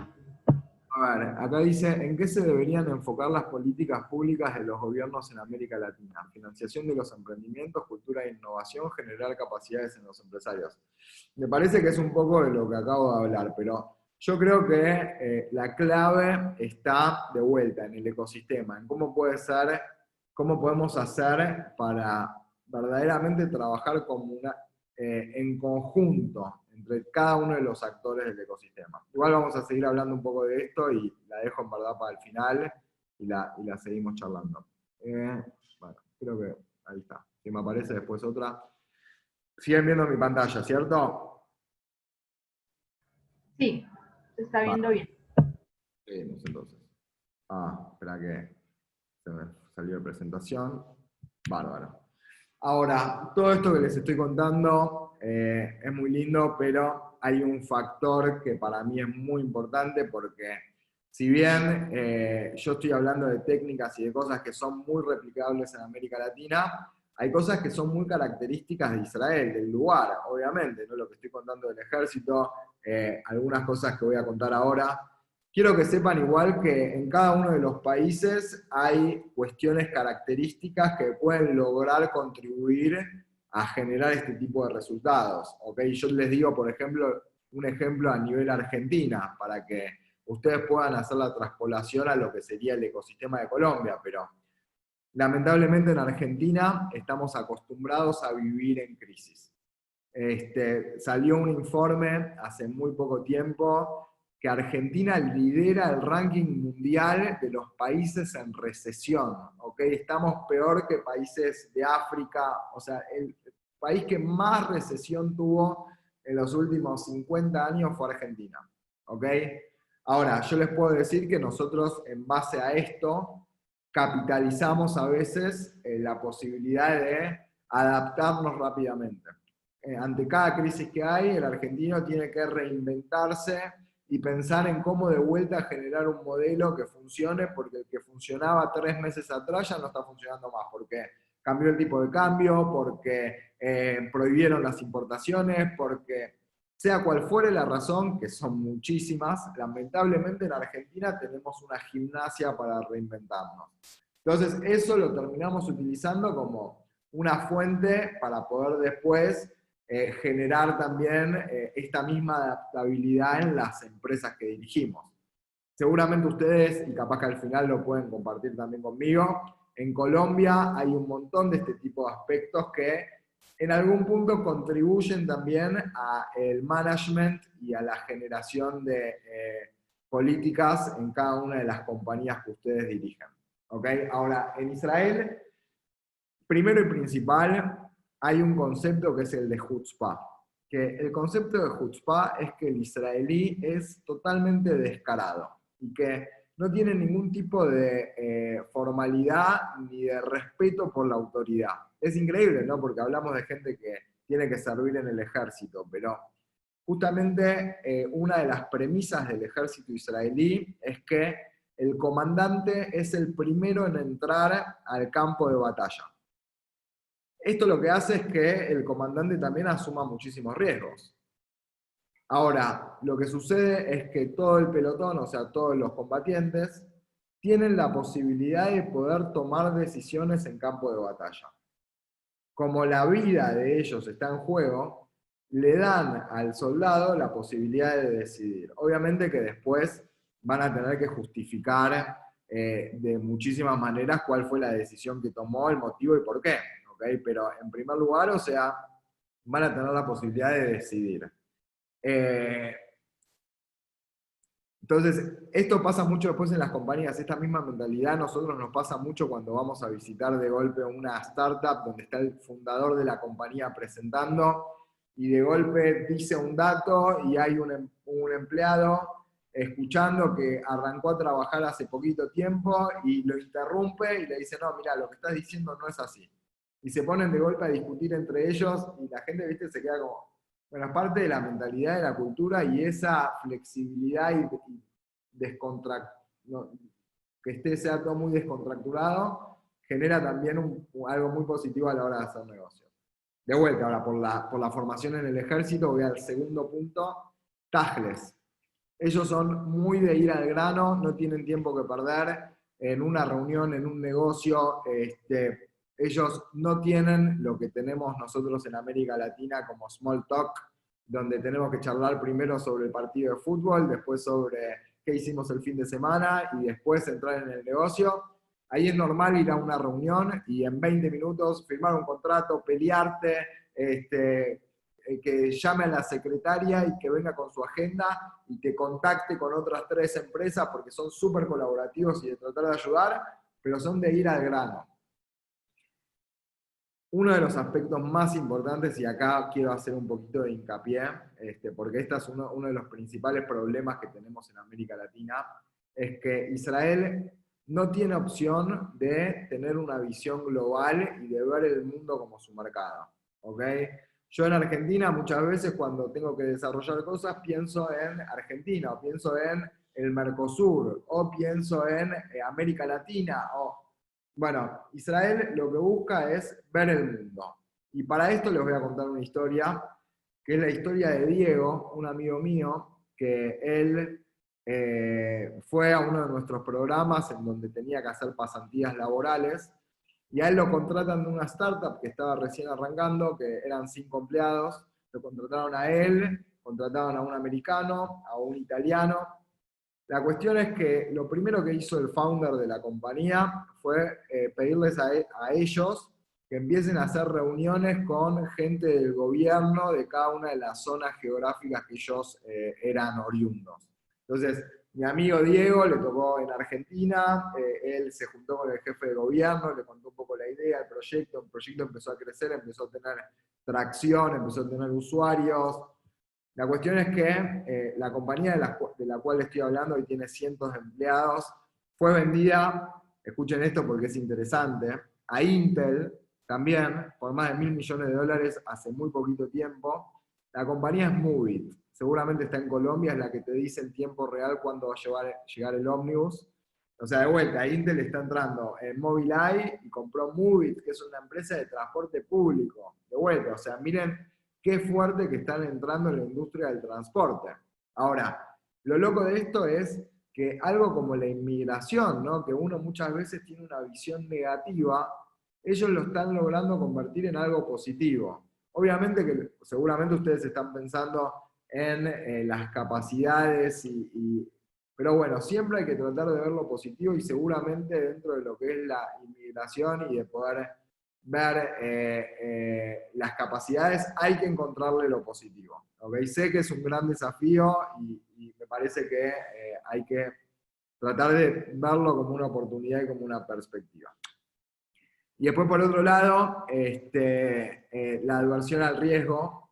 A ver, acá dice, ¿en qué se deberían enfocar las políticas públicas de los gobiernos en América Latina? Financiación de los emprendimientos, cultura de innovación, generar capacidades en los empresarios. Me parece que es un poco de lo que acabo de hablar, pero yo creo que la clave está de vuelta en el ecosistema, en cómo podemos hacer para verdaderamente trabajar como en conjunto entre cada uno de los actores del ecosistema. Igual vamos a seguir hablando un poco de esto y la dejo en verdad para el final y la seguimos charlando. Bueno, creo que ahí está. Si me aparece después otra. Siguen viendo mi pantalla, ¿cierto? Sí, se está viendo bien. Seguimos entonces. Espera que se me salió de presentación. Bárbaro. Ahora, todo esto que les estoy contando es muy lindo, pero hay un factor que para mí es muy importante porque si bien yo estoy hablando de técnicas y de cosas que son muy replicables en América Latina, hay cosas que son muy características de Israel, del lugar, obviamente, ¿no? Lo que estoy contando del ejército, algunas cosas que voy a contar ahora. Quiero que sepan igual que en cada uno de los países hay cuestiones características que pueden lograr contribuir a generar este tipo de resultados. ¿Okay? Yo les digo, por ejemplo, un ejemplo a nivel Argentina, para que ustedes puedan hacer la traspolación a lo que sería el ecosistema de Colombia, pero lamentablemente en Argentina estamos acostumbrados a vivir en crisis. Salió un informe hace muy poco tiempo que Argentina lidera el ranking mundial de los países en recesión, ¿okay? Estamos peor que países de África, o sea, el país que más recesión tuvo en los últimos 50 años fue Argentina, ¿okay? Ahora, yo les puedo decir que nosotros, en base a esto, capitalizamos a veces la posibilidad de adaptarnos rápidamente. Ante cada crisis que hay, el argentino tiene que reinventarse y pensar en cómo de vuelta generar un modelo que funcione, porque el que funcionaba 3 meses atrás ya no está funcionando más, porque cambió el tipo de cambio, porque prohibieron las importaciones, porque sea cual fuere la razón, que son muchísimas, lamentablemente en Argentina tenemos una gimnasia para reinventarnos. Entonces eso lo terminamos utilizando como una fuente para poder después generar también esta misma adaptabilidad en las empresas que dirigimos. Seguramente ustedes, y capaz que al final lo pueden compartir también conmigo, en Colombia hay un montón de este tipo de aspectos que en algún punto contribuyen también al management y a la generación de políticas en cada una de las compañías que ustedes dirigen. ¿Okay? Ahora, en Israel, primero y principal, hay un concepto que es el de chutzpah. Que el concepto de chutzpah es que el israelí es totalmente descarado y que no tiene ningún tipo de formalidad ni de respeto por la autoridad. Es increíble, ¿no? Porque hablamos de gente que tiene que servir en el ejército, pero justamente una de las premisas del ejército israelí es que el comandante es el primero en entrar al campo de batalla. Esto lo que hace es que el comandante también asuma muchísimos riesgos. Ahora, lo que sucede es que todo el pelotón, o sea, todos los combatientes, tienen la posibilidad de poder tomar decisiones en campo de batalla. Como la vida de ellos está en juego, le dan al soldado la posibilidad de decidir. Obviamente que después van a tener que justificar de muchísimas maneras cuál fue la decisión que tomó, el motivo y por qué. ¿Okay? Pero en primer lugar, o sea, van a tener la posibilidad de decidir. Entonces, esto pasa mucho después en las compañías, esta misma mentalidad a nosotros nos pasa mucho cuando vamos a visitar de golpe una startup donde está el fundador de la compañía presentando y de golpe dice un dato y hay un empleado escuchando que arrancó a trabajar hace poquito tiempo y lo interrumpe y le dice, no, mira, lo que estás diciendo no es así. Y se ponen de golpe a discutir entre ellos y la gente, viste, se queda como... Bueno, es parte de la mentalidad de la cultura y esa flexibilidad y que sea todo muy descontracturado, genera también algo muy positivo a la hora de hacer negocios. De vuelta, ahora, por la formación en el ejército, voy al segundo punto, tajles. Ellos son muy de ir al grano, no tienen tiempo que perder en una reunión, en un negocio, ellos no tienen lo que tenemos nosotros en América Latina como small talk, donde tenemos que charlar primero sobre el partido de fútbol, después sobre qué hicimos el fin de semana y después entrar en el negocio. Ahí es normal ir a una reunión y en 20 minutos firmar un contrato, pelearte, que llame a la secretaria y que venga con su agenda y que contacte con otras 3 empresas porque son súper colaborativos y de tratar de ayudar, pero son de ir al grano. Uno de los aspectos más importantes, y acá quiero hacer un poquito de hincapié, porque este es uno de los principales problemas que tenemos en América Latina, es que Israel no tiene opción de tener una visión global y de ver el mundo como su mercado. ¿Okay? Yo en Argentina muchas veces cuando tengo que desarrollar cosas pienso en Argentina, o pienso en el Mercosur, o pienso en América Latina, Bueno, Israel lo que busca es ver el mundo. Y para esto les voy a contar una historia, que es la historia de Diego, un amigo mío, que él fue a uno de nuestros programas en donde tenía que hacer pasantías laborales, y a él lo contratan de una startup que estaba recién arrancando, que eran 5 empleados, lo contrataron a él, contrataron a un americano, a un italiano. La cuestión es que lo primero que hizo el founder de la compañía fue pedirles a ellos que empiecen a hacer reuniones con gente del gobierno de cada una de las zonas geográficas que ellos eran oriundos. Entonces, mi amigo Diego le tocó en Argentina, él se juntó con el jefe de gobierno, le contó un poco la idea, el proyecto empezó a crecer, empezó a tener tracción, empezó a tener usuarios. La cuestión es que la compañía de la cual estoy hablando, hoy tiene cientos de empleados, fue vendida, escuchen esto porque es interesante, a Intel también, por más de $1.000 millones hace muy poquito tiempo. La compañía es Movit, seguramente está en Colombia, es la que te dice en tiempo real cuándo va a llegar el ómnibus. O sea, de vuelta, Intel está entrando en Mobileye y compró Movit, que es una empresa de transporte público. De vuelta, o sea, miren qué fuerte que están entrando en la industria del transporte. Ahora, lo loco de esto es que algo como la inmigración, ¿no? Que uno muchas veces tiene una visión negativa, ellos lo están logrando convertir en algo positivo. Obviamente que seguramente ustedes están pensando en las capacidades pero bueno, siempre hay que tratar de ver lo positivo y seguramente dentro de lo que es la inmigración y de poder ver las capacidades, hay que encontrarle lo positivo. ¿Okay? Sé que es un gran desafío y me parece que hay que tratar de verlo como una oportunidad y como una perspectiva. Y después, por otro lado, la adversión al riesgo,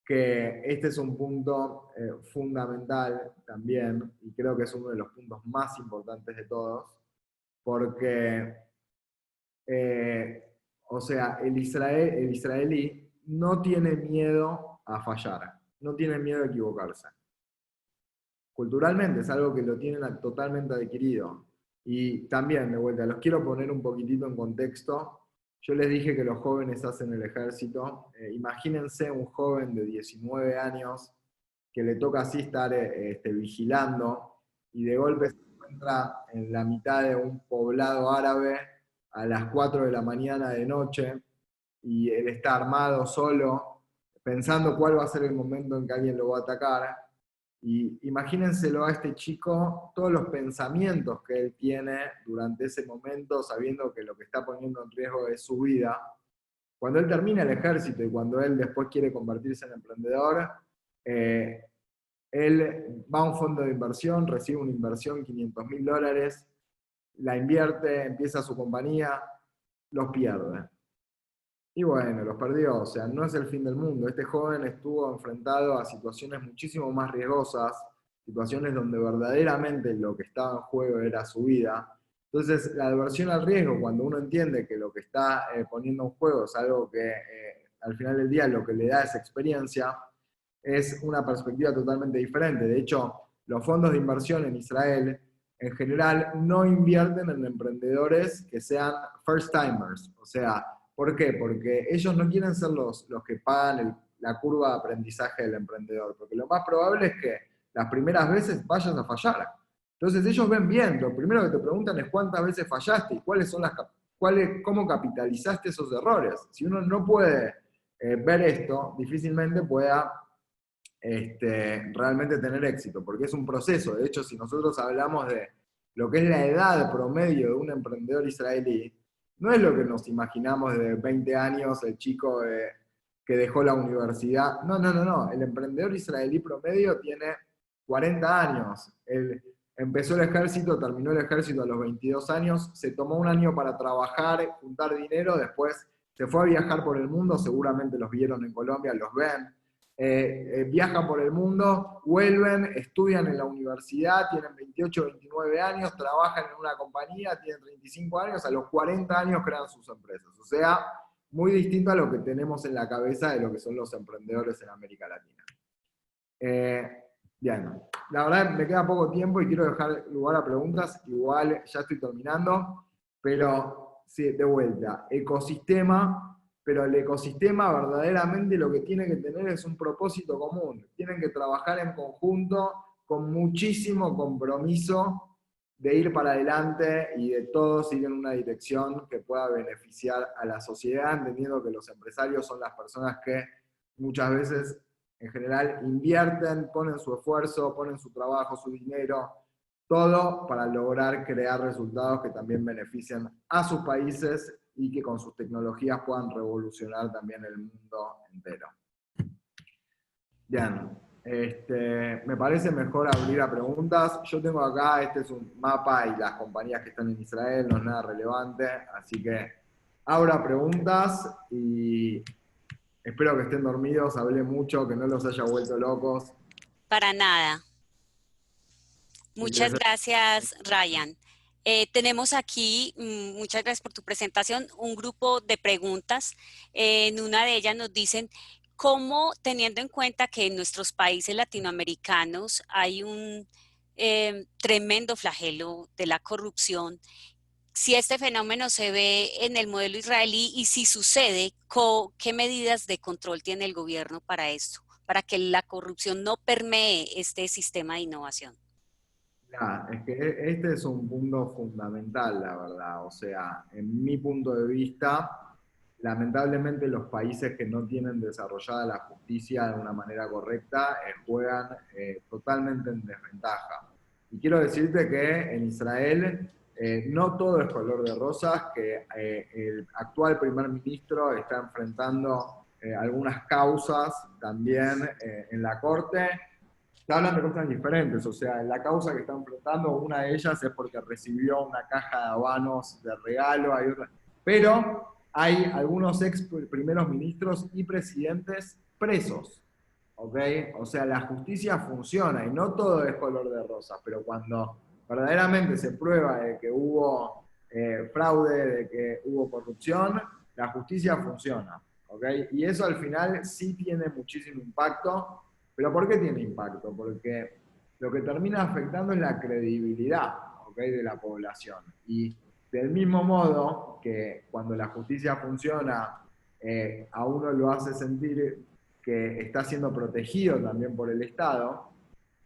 que este es un punto fundamental también, y creo que es uno de los puntos más importantes de todos, porque, o sea, el israelí no tiene miedo a fallar, no tiene miedo a equivocarse. Culturalmente es algo que lo tienen totalmente adquirido. Y también, de vuelta, los quiero poner un poquitito en contexto. Yo les dije que los jóvenes hacen el ejército. Imagínense un joven de 19 años que le toca así estar vigilando y de golpe se encuentra en la mitad de un poblado árabe a las 4 de la mañana de noche y él está armado solo, pensando cuál va a ser el momento en que alguien lo va a atacar. Y imagínenselo a este chico, todos los pensamientos que él tiene durante ese momento, sabiendo que lo que está poniendo en riesgo es su vida. Cuando él termina el ejército y cuando él después quiere convertirse en emprendedor, él va a un fondo de inversión, recibe una inversión, $500.000, la invierte, empieza su compañía, los pierde. Y bueno, los perdió, o sea, no es el fin del mundo. Este joven estuvo enfrentado a situaciones muchísimo más riesgosas, situaciones donde verdaderamente lo que estaba en juego era su vida. Entonces, la aversión al riesgo, cuando uno entiende que lo que está poniendo en juego es algo que al final del día lo que le da esa experiencia, es una perspectiva totalmente diferente. De hecho, los fondos de inversión en Israel, en general, no invierten en emprendedores que sean first timers, o sea, ¿por qué? Porque ellos no quieren ser los que pagan la curva de aprendizaje del emprendedor, porque lo más probable es que las primeras veces vayas a fallar. Entonces ellos ven bien, lo primero que te preguntan es cuántas veces fallaste y cómo capitalizaste esos errores. Si uno no puede ver esto, difícilmente pueda realmente tener éxito, porque es un proceso. De hecho, si nosotros hablamos de lo que es la edad promedio de un emprendedor israelí, no es lo que nos imaginamos de 20 años, el chico que dejó la universidad. No. El emprendedor israelí promedio tiene 40 años. Él empezó el ejército, terminó el ejército a los 22 años, se tomó un año para trabajar, juntar dinero, después se fue a viajar por el mundo, seguramente los vieron en Colombia, los ven. Viajan por el mundo, vuelven, estudian en la universidad, tienen 28, 29 años, trabajan en una compañía, tienen 35 años, a los 40 años crean sus empresas. O sea, muy distinto a lo que tenemos en la cabeza de lo que son los emprendedores en América Latina. Bien, la verdad me queda poco tiempo y quiero dejar lugar a preguntas, igual ya estoy terminando, pero sí, de vuelta, ecosistema. Pero el ecosistema verdaderamente lo que tiene que tener es un propósito común. Tienen que trabajar en conjunto con muchísimo compromiso de ir para adelante y de todos ir en una dirección que pueda beneficiar a la sociedad, entendiendo que los empresarios son las personas que muchas veces, en general, invierten, ponen su esfuerzo, ponen su trabajo, su dinero, todo para lograr crear resultados que también benefician a sus países y que con sus tecnologías puedan revolucionar también el mundo entero. Bien, me parece mejor abrir a preguntas. Yo tengo acá, este es un mapa y las compañías que están en Israel, no es nada relevante, así que abro a preguntas y espero que estén dormidos, hablé mucho, que no los haya vuelto locos. Para nada. Muchas gracias, Ryan. Tenemos aquí, muchas gracias por tu presentación, un grupo de preguntas. En una de ellas nos dicen, ¿cómo, teniendo en cuenta que en nuestros países latinoamericanos hay un tremendo flagelo de la corrupción, si este fenómeno se ve en el modelo israelí y si sucede, ¿qué medidas de control tiene el gobierno para esto, para que la corrupción no permee este sistema de innovación? Mirá, es que este es un punto fundamental, la verdad. O sea, en mi punto de vista, lamentablemente los países que no tienen desarrollada la justicia de una manera correcta juegan totalmente en desventaja. Y quiero decirte que en Israel no todo es color de rosas, que el actual primer ministro está enfrentando algunas causas también en la corte. Se hablan de cosas diferentes, o sea, en la causa que está enfrentando, una de ellas es porque recibió una caja de habanos de regalo, hay otra, pero hay algunos ex primeros ministros y presidentes presos, ¿ok? O sea, la justicia funciona y no todo es color de rosas, pero cuando verdaderamente se prueba de que hubo fraude, de que hubo corrupción, la justicia funciona, ¿ok? Y eso al final sí tiene muchísimo impacto. ¿Pero por qué tiene impacto? Porque lo que termina afectando es la credibilidad, ¿ok?, de la población. Y del mismo modo que cuando la justicia funciona, a uno lo hace sentir que está siendo protegido también por el Estado,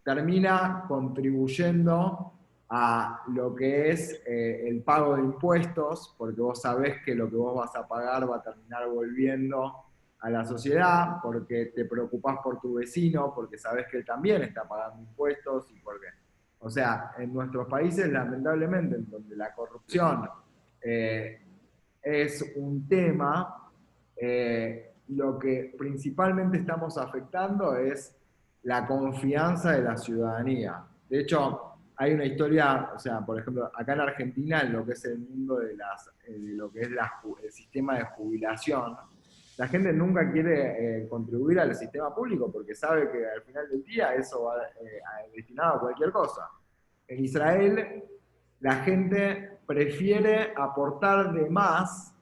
termina contribuyendo a lo que es el pago de impuestos, porque vos sabés que lo que vos vas a pagar va a terminar volviendo a la sociedad, porque te preocupás por tu vecino, porque sabés que él también está pagando impuestos, y porque, o sea, en nuestros países, lamentablemente, en donde la corrupción es un tema, lo que principalmente estamos afectando es la confianza de la ciudadanía. De hecho, hay una historia, o sea, por ejemplo, acá en Argentina, en lo que es el mundo de lo que es el sistema de jubilación, la gente nunca quiere contribuir al sistema público porque sabe que al final del día eso va destinado a cualquier cosa. En Israel, la gente prefiere aportar de más,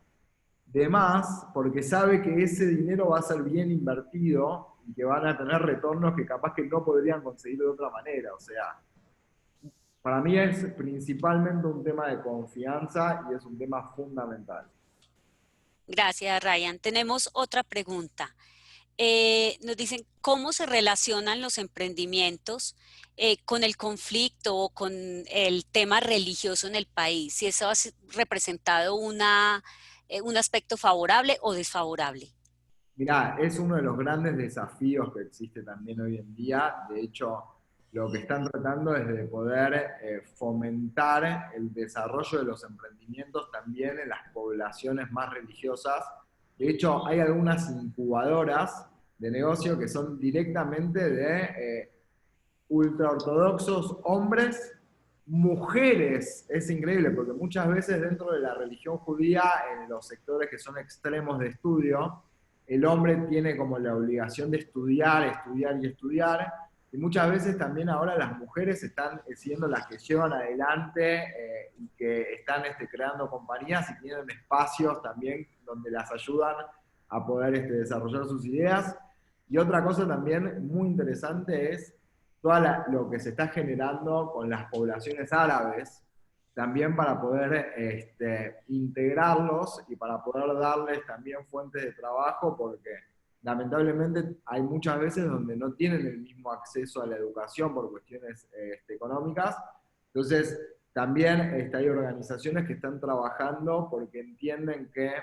porque sabe que ese dinero va a ser bien invertido y que van a tener retornos que capaz que no podrían conseguir de otra manera. O sea, para mí es principalmente un tema de confianza y es un tema fundamental. Gracias, Ryan. Tenemos otra pregunta. Nos dicen cómo se relacionan los emprendimientos con el conflicto o con el tema religioso en el país, si eso ha representado un aspecto favorable o desfavorable. Mirá, es uno de los grandes desafíos que existe también hoy en día. De hecho, lo que están tratando es de poder fomentar el desarrollo de los emprendimientos también en las poblaciones más religiosas. De hecho, hay algunas incubadoras de negocio que son directamente de ultraortodoxos, hombres, mujeres. Es increíble porque muchas veces dentro de la religión judía, en los sectores que son extremos de estudio, el hombre tiene como la obligación de estudiar, estudiar y estudiar, y muchas veces también ahora las mujeres están siendo las que llevan adelante y que están creando compañías y tienen espacios también donde las ayudan a poder desarrollar sus ideas. Y otra cosa también muy interesante es todo lo que se está generando con las poblaciones árabes, también para poder integrarlos y para poder darles también fuentes de trabajo, porque lamentablemente hay muchas veces donde no tienen el mismo acceso a la educación por cuestiones económicas. Entonces, también hay organizaciones que están trabajando porque entienden que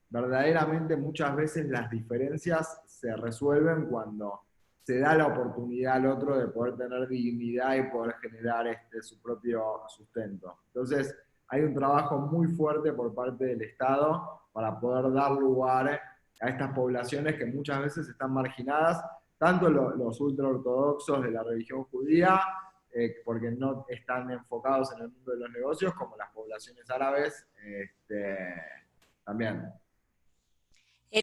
verdaderamente muchas veces las diferencias se resuelven cuando se da la oportunidad al otro de poder tener dignidad y poder generar su propio sustento. Entonces, hay un trabajo muy fuerte por parte del Estado para poder dar lugar a estas poblaciones que muchas veces están marginadas, tanto los ultraortodoxos de la religión judía, porque no están enfocados en el mundo de los negocios, como las poblaciones árabes también.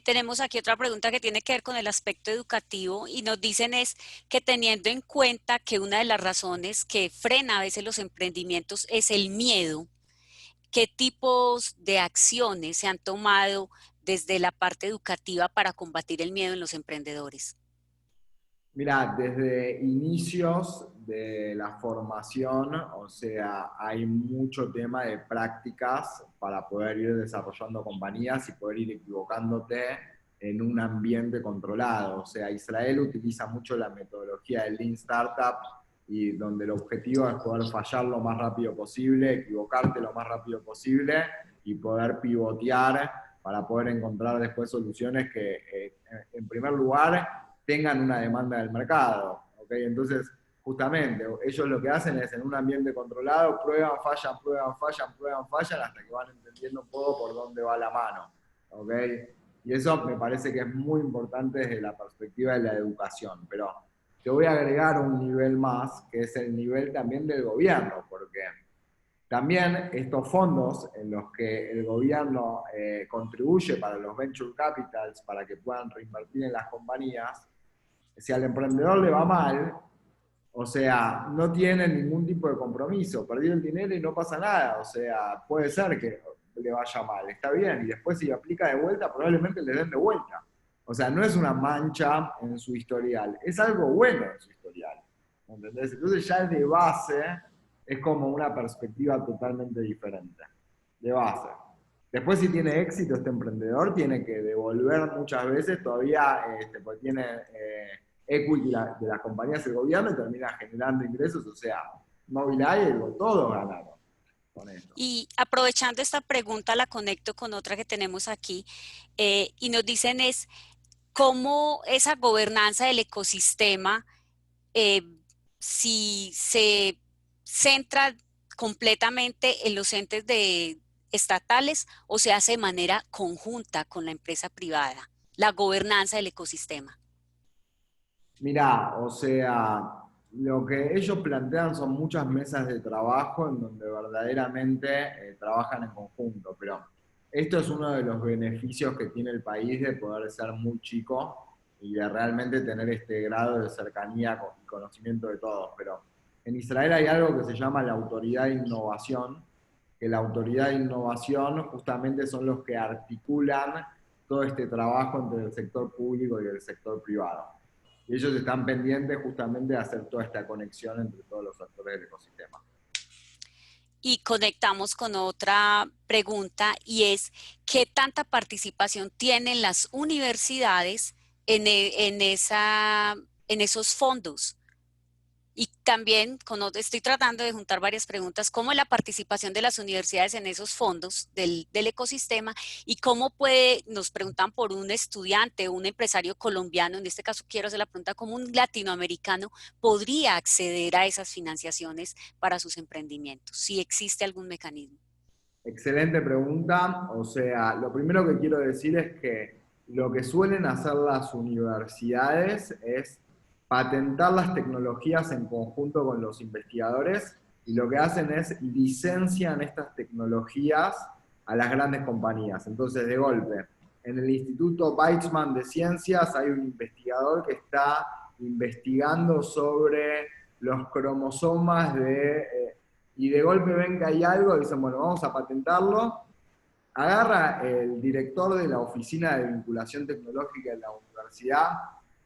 Tenemos aquí otra pregunta que tiene que ver con el aspecto educativo y nos dicen es que teniendo en cuenta que una de las razones que frena a veces los emprendimientos es el miedo, ¿qué tipos de acciones se han tomado desde la parte educativa para combatir el miedo en los emprendedores? Mira, desde inicios de la formación, o sea, hay mucho tema de prácticas para poder ir desarrollando compañías y poder ir equivocándote en un ambiente controlado. O sea, Israel utiliza mucho la metodología del Lean Startup y donde el objetivo es poder fallar lo más rápido posible, equivocarte lo más rápido posible y poder pivotear para poder encontrar después soluciones que, en primer lugar, tengan una demanda del mercado, ¿ok? Entonces, justamente, ellos lo que hacen es en un ambiente controlado, prueban, fallan, prueban, fallan, prueban, fallan, hasta que van entendiendo un poco por dónde va la mano, ¿ok? Y eso me parece que es muy importante desde la perspectiva de la educación, pero te voy a agregar un nivel más, que es el nivel también del gobierno, porque también estos fondos en los que el gobierno contribuye para los venture capitals, para que puedan reinvertir en las compañías, si al emprendedor le va mal, o sea, no tiene ningún tipo de compromiso, perdió el dinero y no pasa nada, o sea, puede ser que le vaya mal, está bien, y después si aplica de vuelta, probablemente le den de vuelta. O sea, no es una mancha en su historial, es algo bueno en su historial, ¿entendés? Entonces ya de base es como una perspectiva totalmente diferente, de base. Después, si tiene éxito este emprendedor, tiene que devolver muchas veces, todavía pues tiene equity de las compañías del gobierno y termina generando ingresos, o sea, Mobileye y todos ganaron con esto. Y aprovechando esta pregunta, la conecto con otra que tenemos aquí, y nos dicen es cómo esa gobernanza del ecosistema, si se centra completamente en los entes estatales o se hace de manera conjunta con la empresa privada, la gobernanza del ecosistema. Mirá, o sea, lo que ellos plantean son muchas mesas de trabajo en donde verdaderamente trabajan en conjunto, pero esto es uno de los beneficios que tiene el país de poder ser muy chico y de realmente tener este grado de cercanía y conocimiento de todos. Pero en Israel hay algo que se llama la autoridad de innovación, que la autoridad de innovación justamente son los que articulan todo este trabajo entre el sector público y el sector privado. Y ellos están pendientes justamente de hacer toda esta conexión entre todos los actores del ecosistema. Y conectamos con otra pregunta y es, ¿qué tanta participación tienen las universidades en esos fondos? Y también estoy tratando de juntar varias preguntas, ¿cómo es la participación de las universidades en esos fondos del ecosistema? Y cómo nos preguntan por un estudiante, un empresario colombiano, en este caso quiero hacer la pregunta, ¿cómo un latinoamericano podría acceder a esas financiaciones para sus emprendimientos? Si existe algún mecanismo. Excelente pregunta. O sea, lo primero que quiero decir es que lo que suelen hacer las universidades es patentar las tecnologías en conjunto con los investigadores y lo que hacen es licencian estas tecnologías a las grandes compañías. Entonces, de golpe, en el Instituto Weizmann de Ciencias hay un investigador que está investigando sobre los cromosomas y de golpe ven que hay algo y dicen, bueno, vamos a patentarlo. Agarra el director de la Oficina de Vinculación Tecnológica de la universidad,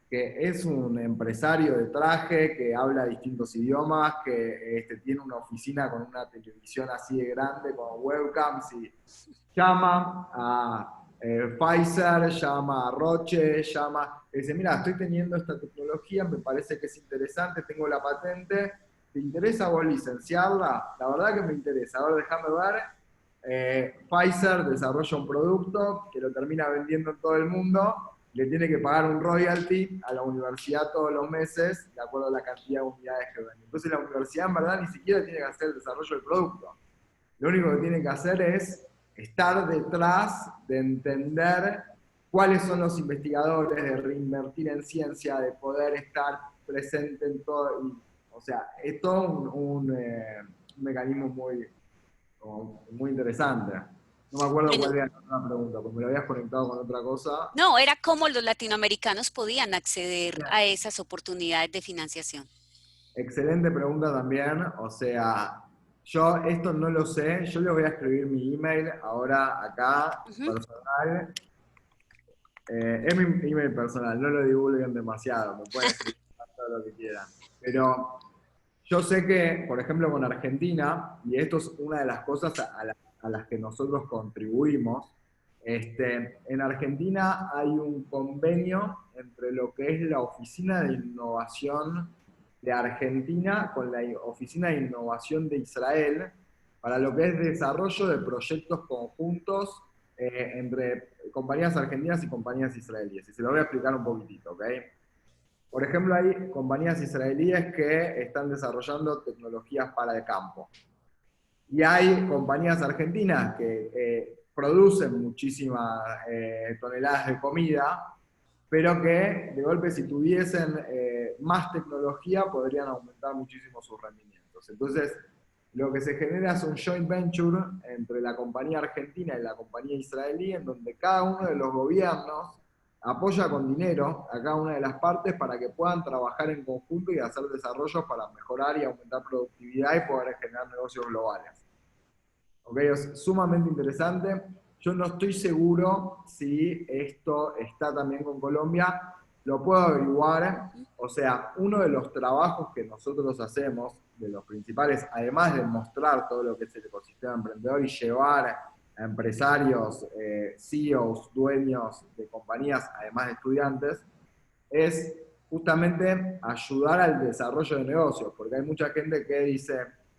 que es un empresario de traje, que habla distintos idiomas, que tiene una oficina con una televisión así de grande, con webcams, y llama a Pfizer, llama a Roche, dice, mira, estoy teniendo esta tecnología, me parece que es interesante, tengo la patente, ¿te interesa vos licenciarla? La verdad que me interesa, ahora déjame ver. Pfizer desarrolla un producto que lo termina vendiendo en todo el mundo, le tiene que pagar un royalty a la universidad todos los meses, de acuerdo a la cantidad de unidades que vende. Entonces la universidad en verdad ni siquiera tiene que hacer el desarrollo del producto. Lo único que tiene que hacer es estar detrás de entender cuáles son los investigadores, de reinvertir en ciencia, de poder estar presente en todo. O sea, es todo un mecanismo muy interesante. No me acuerdo cuál era la pregunta, porque me lo habías conectado con otra cosa. No, era cómo los latinoamericanos podían acceder a esas oportunidades de financiación. Excelente pregunta también. O sea, yo esto no lo sé. Yo les voy a escribir mi email ahora acá, personal, Es mi email personal, no lo divulguen demasiado, me pueden escribir todo lo que quieran. Pero yo sé que, por ejemplo, con Argentina, y esto es una de las cosas a las que nosotros contribuimos, en Argentina hay un convenio entre lo que es la Oficina de Innovación de Argentina con la Oficina de Innovación de Israel para lo que es desarrollo de proyectos conjuntos entre compañías argentinas y compañías israelíes. Y se lo voy a explicar un poquitito, ¿ok? Por ejemplo, hay compañías israelíes que están desarrollando tecnologías para el campo. Y hay compañías argentinas que producen muchísimas toneladas de comida, pero que de golpe si tuviesen más tecnología podrían aumentar muchísimo sus rendimientos. Entonces, lo que se genera es un joint venture entre la compañía argentina y la compañía israelí, en donde cada uno de los gobiernos apoya con dinero a cada una de las partes para que puedan trabajar en conjunto y hacer desarrollos para mejorar y aumentar productividad y poder generar negocios globales. ¿Okay? Es sumamente interesante. Yo no estoy seguro si esto está también con Colombia. Lo puedo averiguar. O sea, uno de los trabajos que nosotros hacemos, de los principales, además de mostrar todo lo que es el ecosistema emprendedor y llevar a empresarios, CEOs, dueños de compañías, además de estudiantes, es justamente ayudar al desarrollo de negocios, porque hay mucha gente que dice,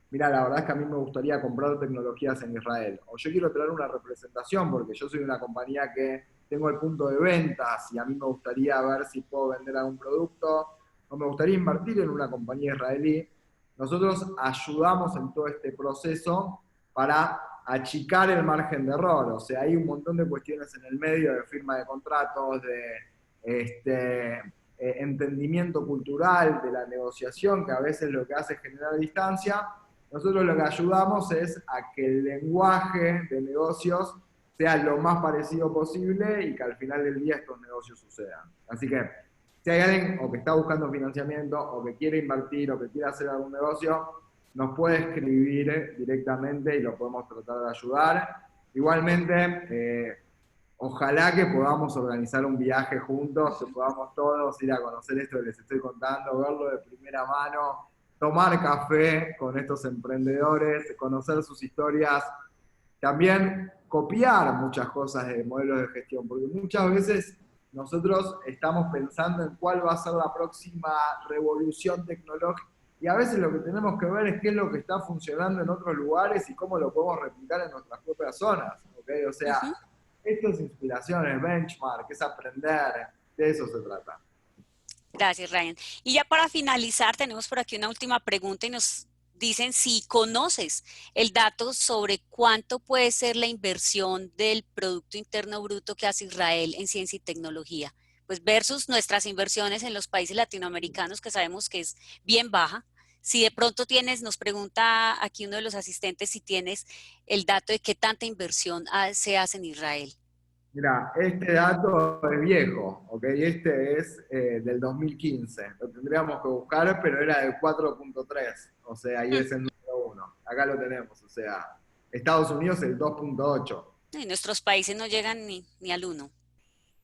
mira, la verdad es que a mí me gustaría comprar tecnologías en Israel, o yo quiero traer una representación, porque yo soy una compañía que tengo el punto de ventas y a mí me gustaría ver si puedo vender algún producto, o me gustaría invertir en una compañía israelí. Nosotros ayudamos en todo este proceso para achicar el margen de error, o sea, hay un montón de cuestiones en el medio de firma de contratos, de entendimiento cultural, de la negociación, que a veces lo que hace es generar distancia. Nosotros lo que ayudamos es a que el lenguaje de negocios sea lo más parecido posible y que al final del día estos negocios sucedan. Así que si hay alguien o que está buscando financiamiento o que quiere invertir o que quiere hacer algún negocio, nos puede escribir directamente y lo podemos tratar de ayudar. Igualmente, ojalá que podamos organizar un viaje juntos, que podamos todos ir a conocer esto que les estoy contando, verlo de primera mano, tomar café con estos emprendedores, conocer sus historias, también copiar muchas cosas de modelos de gestión, porque muchas veces nosotros estamos pensando en cuál va a ser la próxima revolución tecnológica, y a veces lo que tenemos que ver es qué es lo que está funcionando en otros lugares y cómo lo podemos replicar en nuestras propias zonas, ¿okay? O sea, esto es inspiración, es benchmark, es aprender, de eso se trata. Gracias, Ryan. Y ya para finalizar, tenemos por aquí una última pregunta y nos dicen si conoces el dato sobre cuánto puede ser la inversión del Producto Interno Bruto que hace Israel en ciencia y tecnología, pues versus nuestras inversiones en los países latinoamericanos, que sabemos que es bien baja. Si de pronto tienes, nos pregunta aquí uno de los asistentes si tienes el dato de qué tanta inversión se hace en Israel. Mira, este dato es viejo, ¿ok? Este es del 2015. Lo tendríamos que buscar, pero era del 4.3, o sea, ahí es el número 1. Acá lo tenemos, o sea, Estados Unidos el 2.8. Y nuestros países no llegan ni al 1.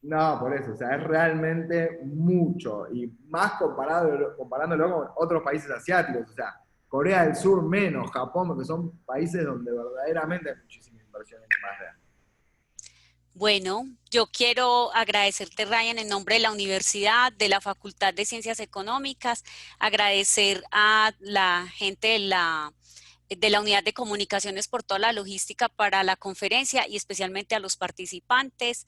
No, por eso, o sea, es realmente mucho, y más comparándolo con otros países asiáticos, o sea, Corea del Sur menos, Japón, que son países donde verdaderamente hay muchísima inversión en I+D. Bueno, yo quiero agradecerte, Ryan, en nombre de la Universidad, de la Facultad de Ciencias Económicas, agradecer a la gente de la Unidad de Comunicaciones por toda la logística para la conferencia y especialmente a los participantes.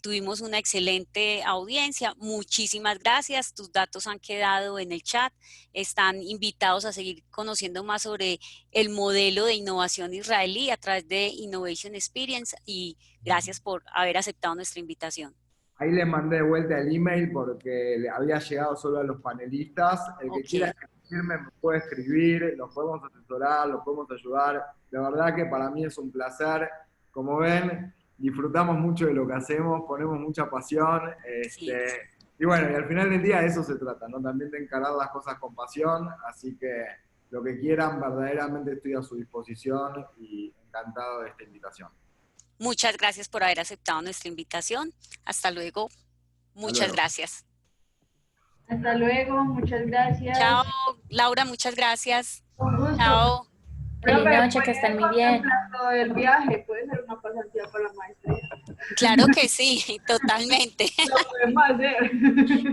Tuvimos una excelente audiencia. Muchísimas gracias. Tus datos han quedado en el chat. Están invitados a seguir conociendo más sobre el modelo de innovación israelí a través de Innovation Experience y gracias por haber aceptado nuestra invitación. Ahí les mandé de vuelta el email porque le había llegado solo a los panelistas. El que quiera escribirme me puede escribir, los podemos asesorar, los podemos ayudar. De verdad que para mí es un placer. Como ven, disfrutamos mucho de lo que hacemos, ponemos mucha pasión. Sí. Y bueno, y al final del día de eso se trata, ¿no? También de encarar las cosas con pasión. Así que lo que quieran, verdaderamente estoy a su disposición y encantado de esta invitación. Muchas gracias por haber aceptado nuestra invitación. Hasta luego. Muchas luego. gracias. Hasta luego, muchas gracias. Chao, Laura, muchas gracias. Un gusto. Chao. Feliz Profe, noche, que estén muy bien. contemplando el viaje, puede ser una pasantía para la maestría. Claro que sí, totalmente. Lo podemos hacer.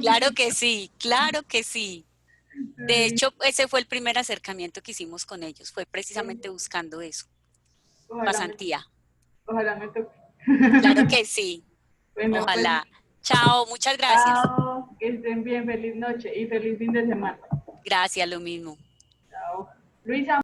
Claro que sí, claro que sí. De hecho, ese fue el primer acercamiento que hicimos con ellos, fue precisamente buscando eso, pasantía. Ojalá me toque. Claro que sí, Bueno, ojalá. pues, Chao, muchas gracias. chao, que estén bien, feliz noche y feliz fin de semana. Gracias, lo mismo. Chao. Luisa.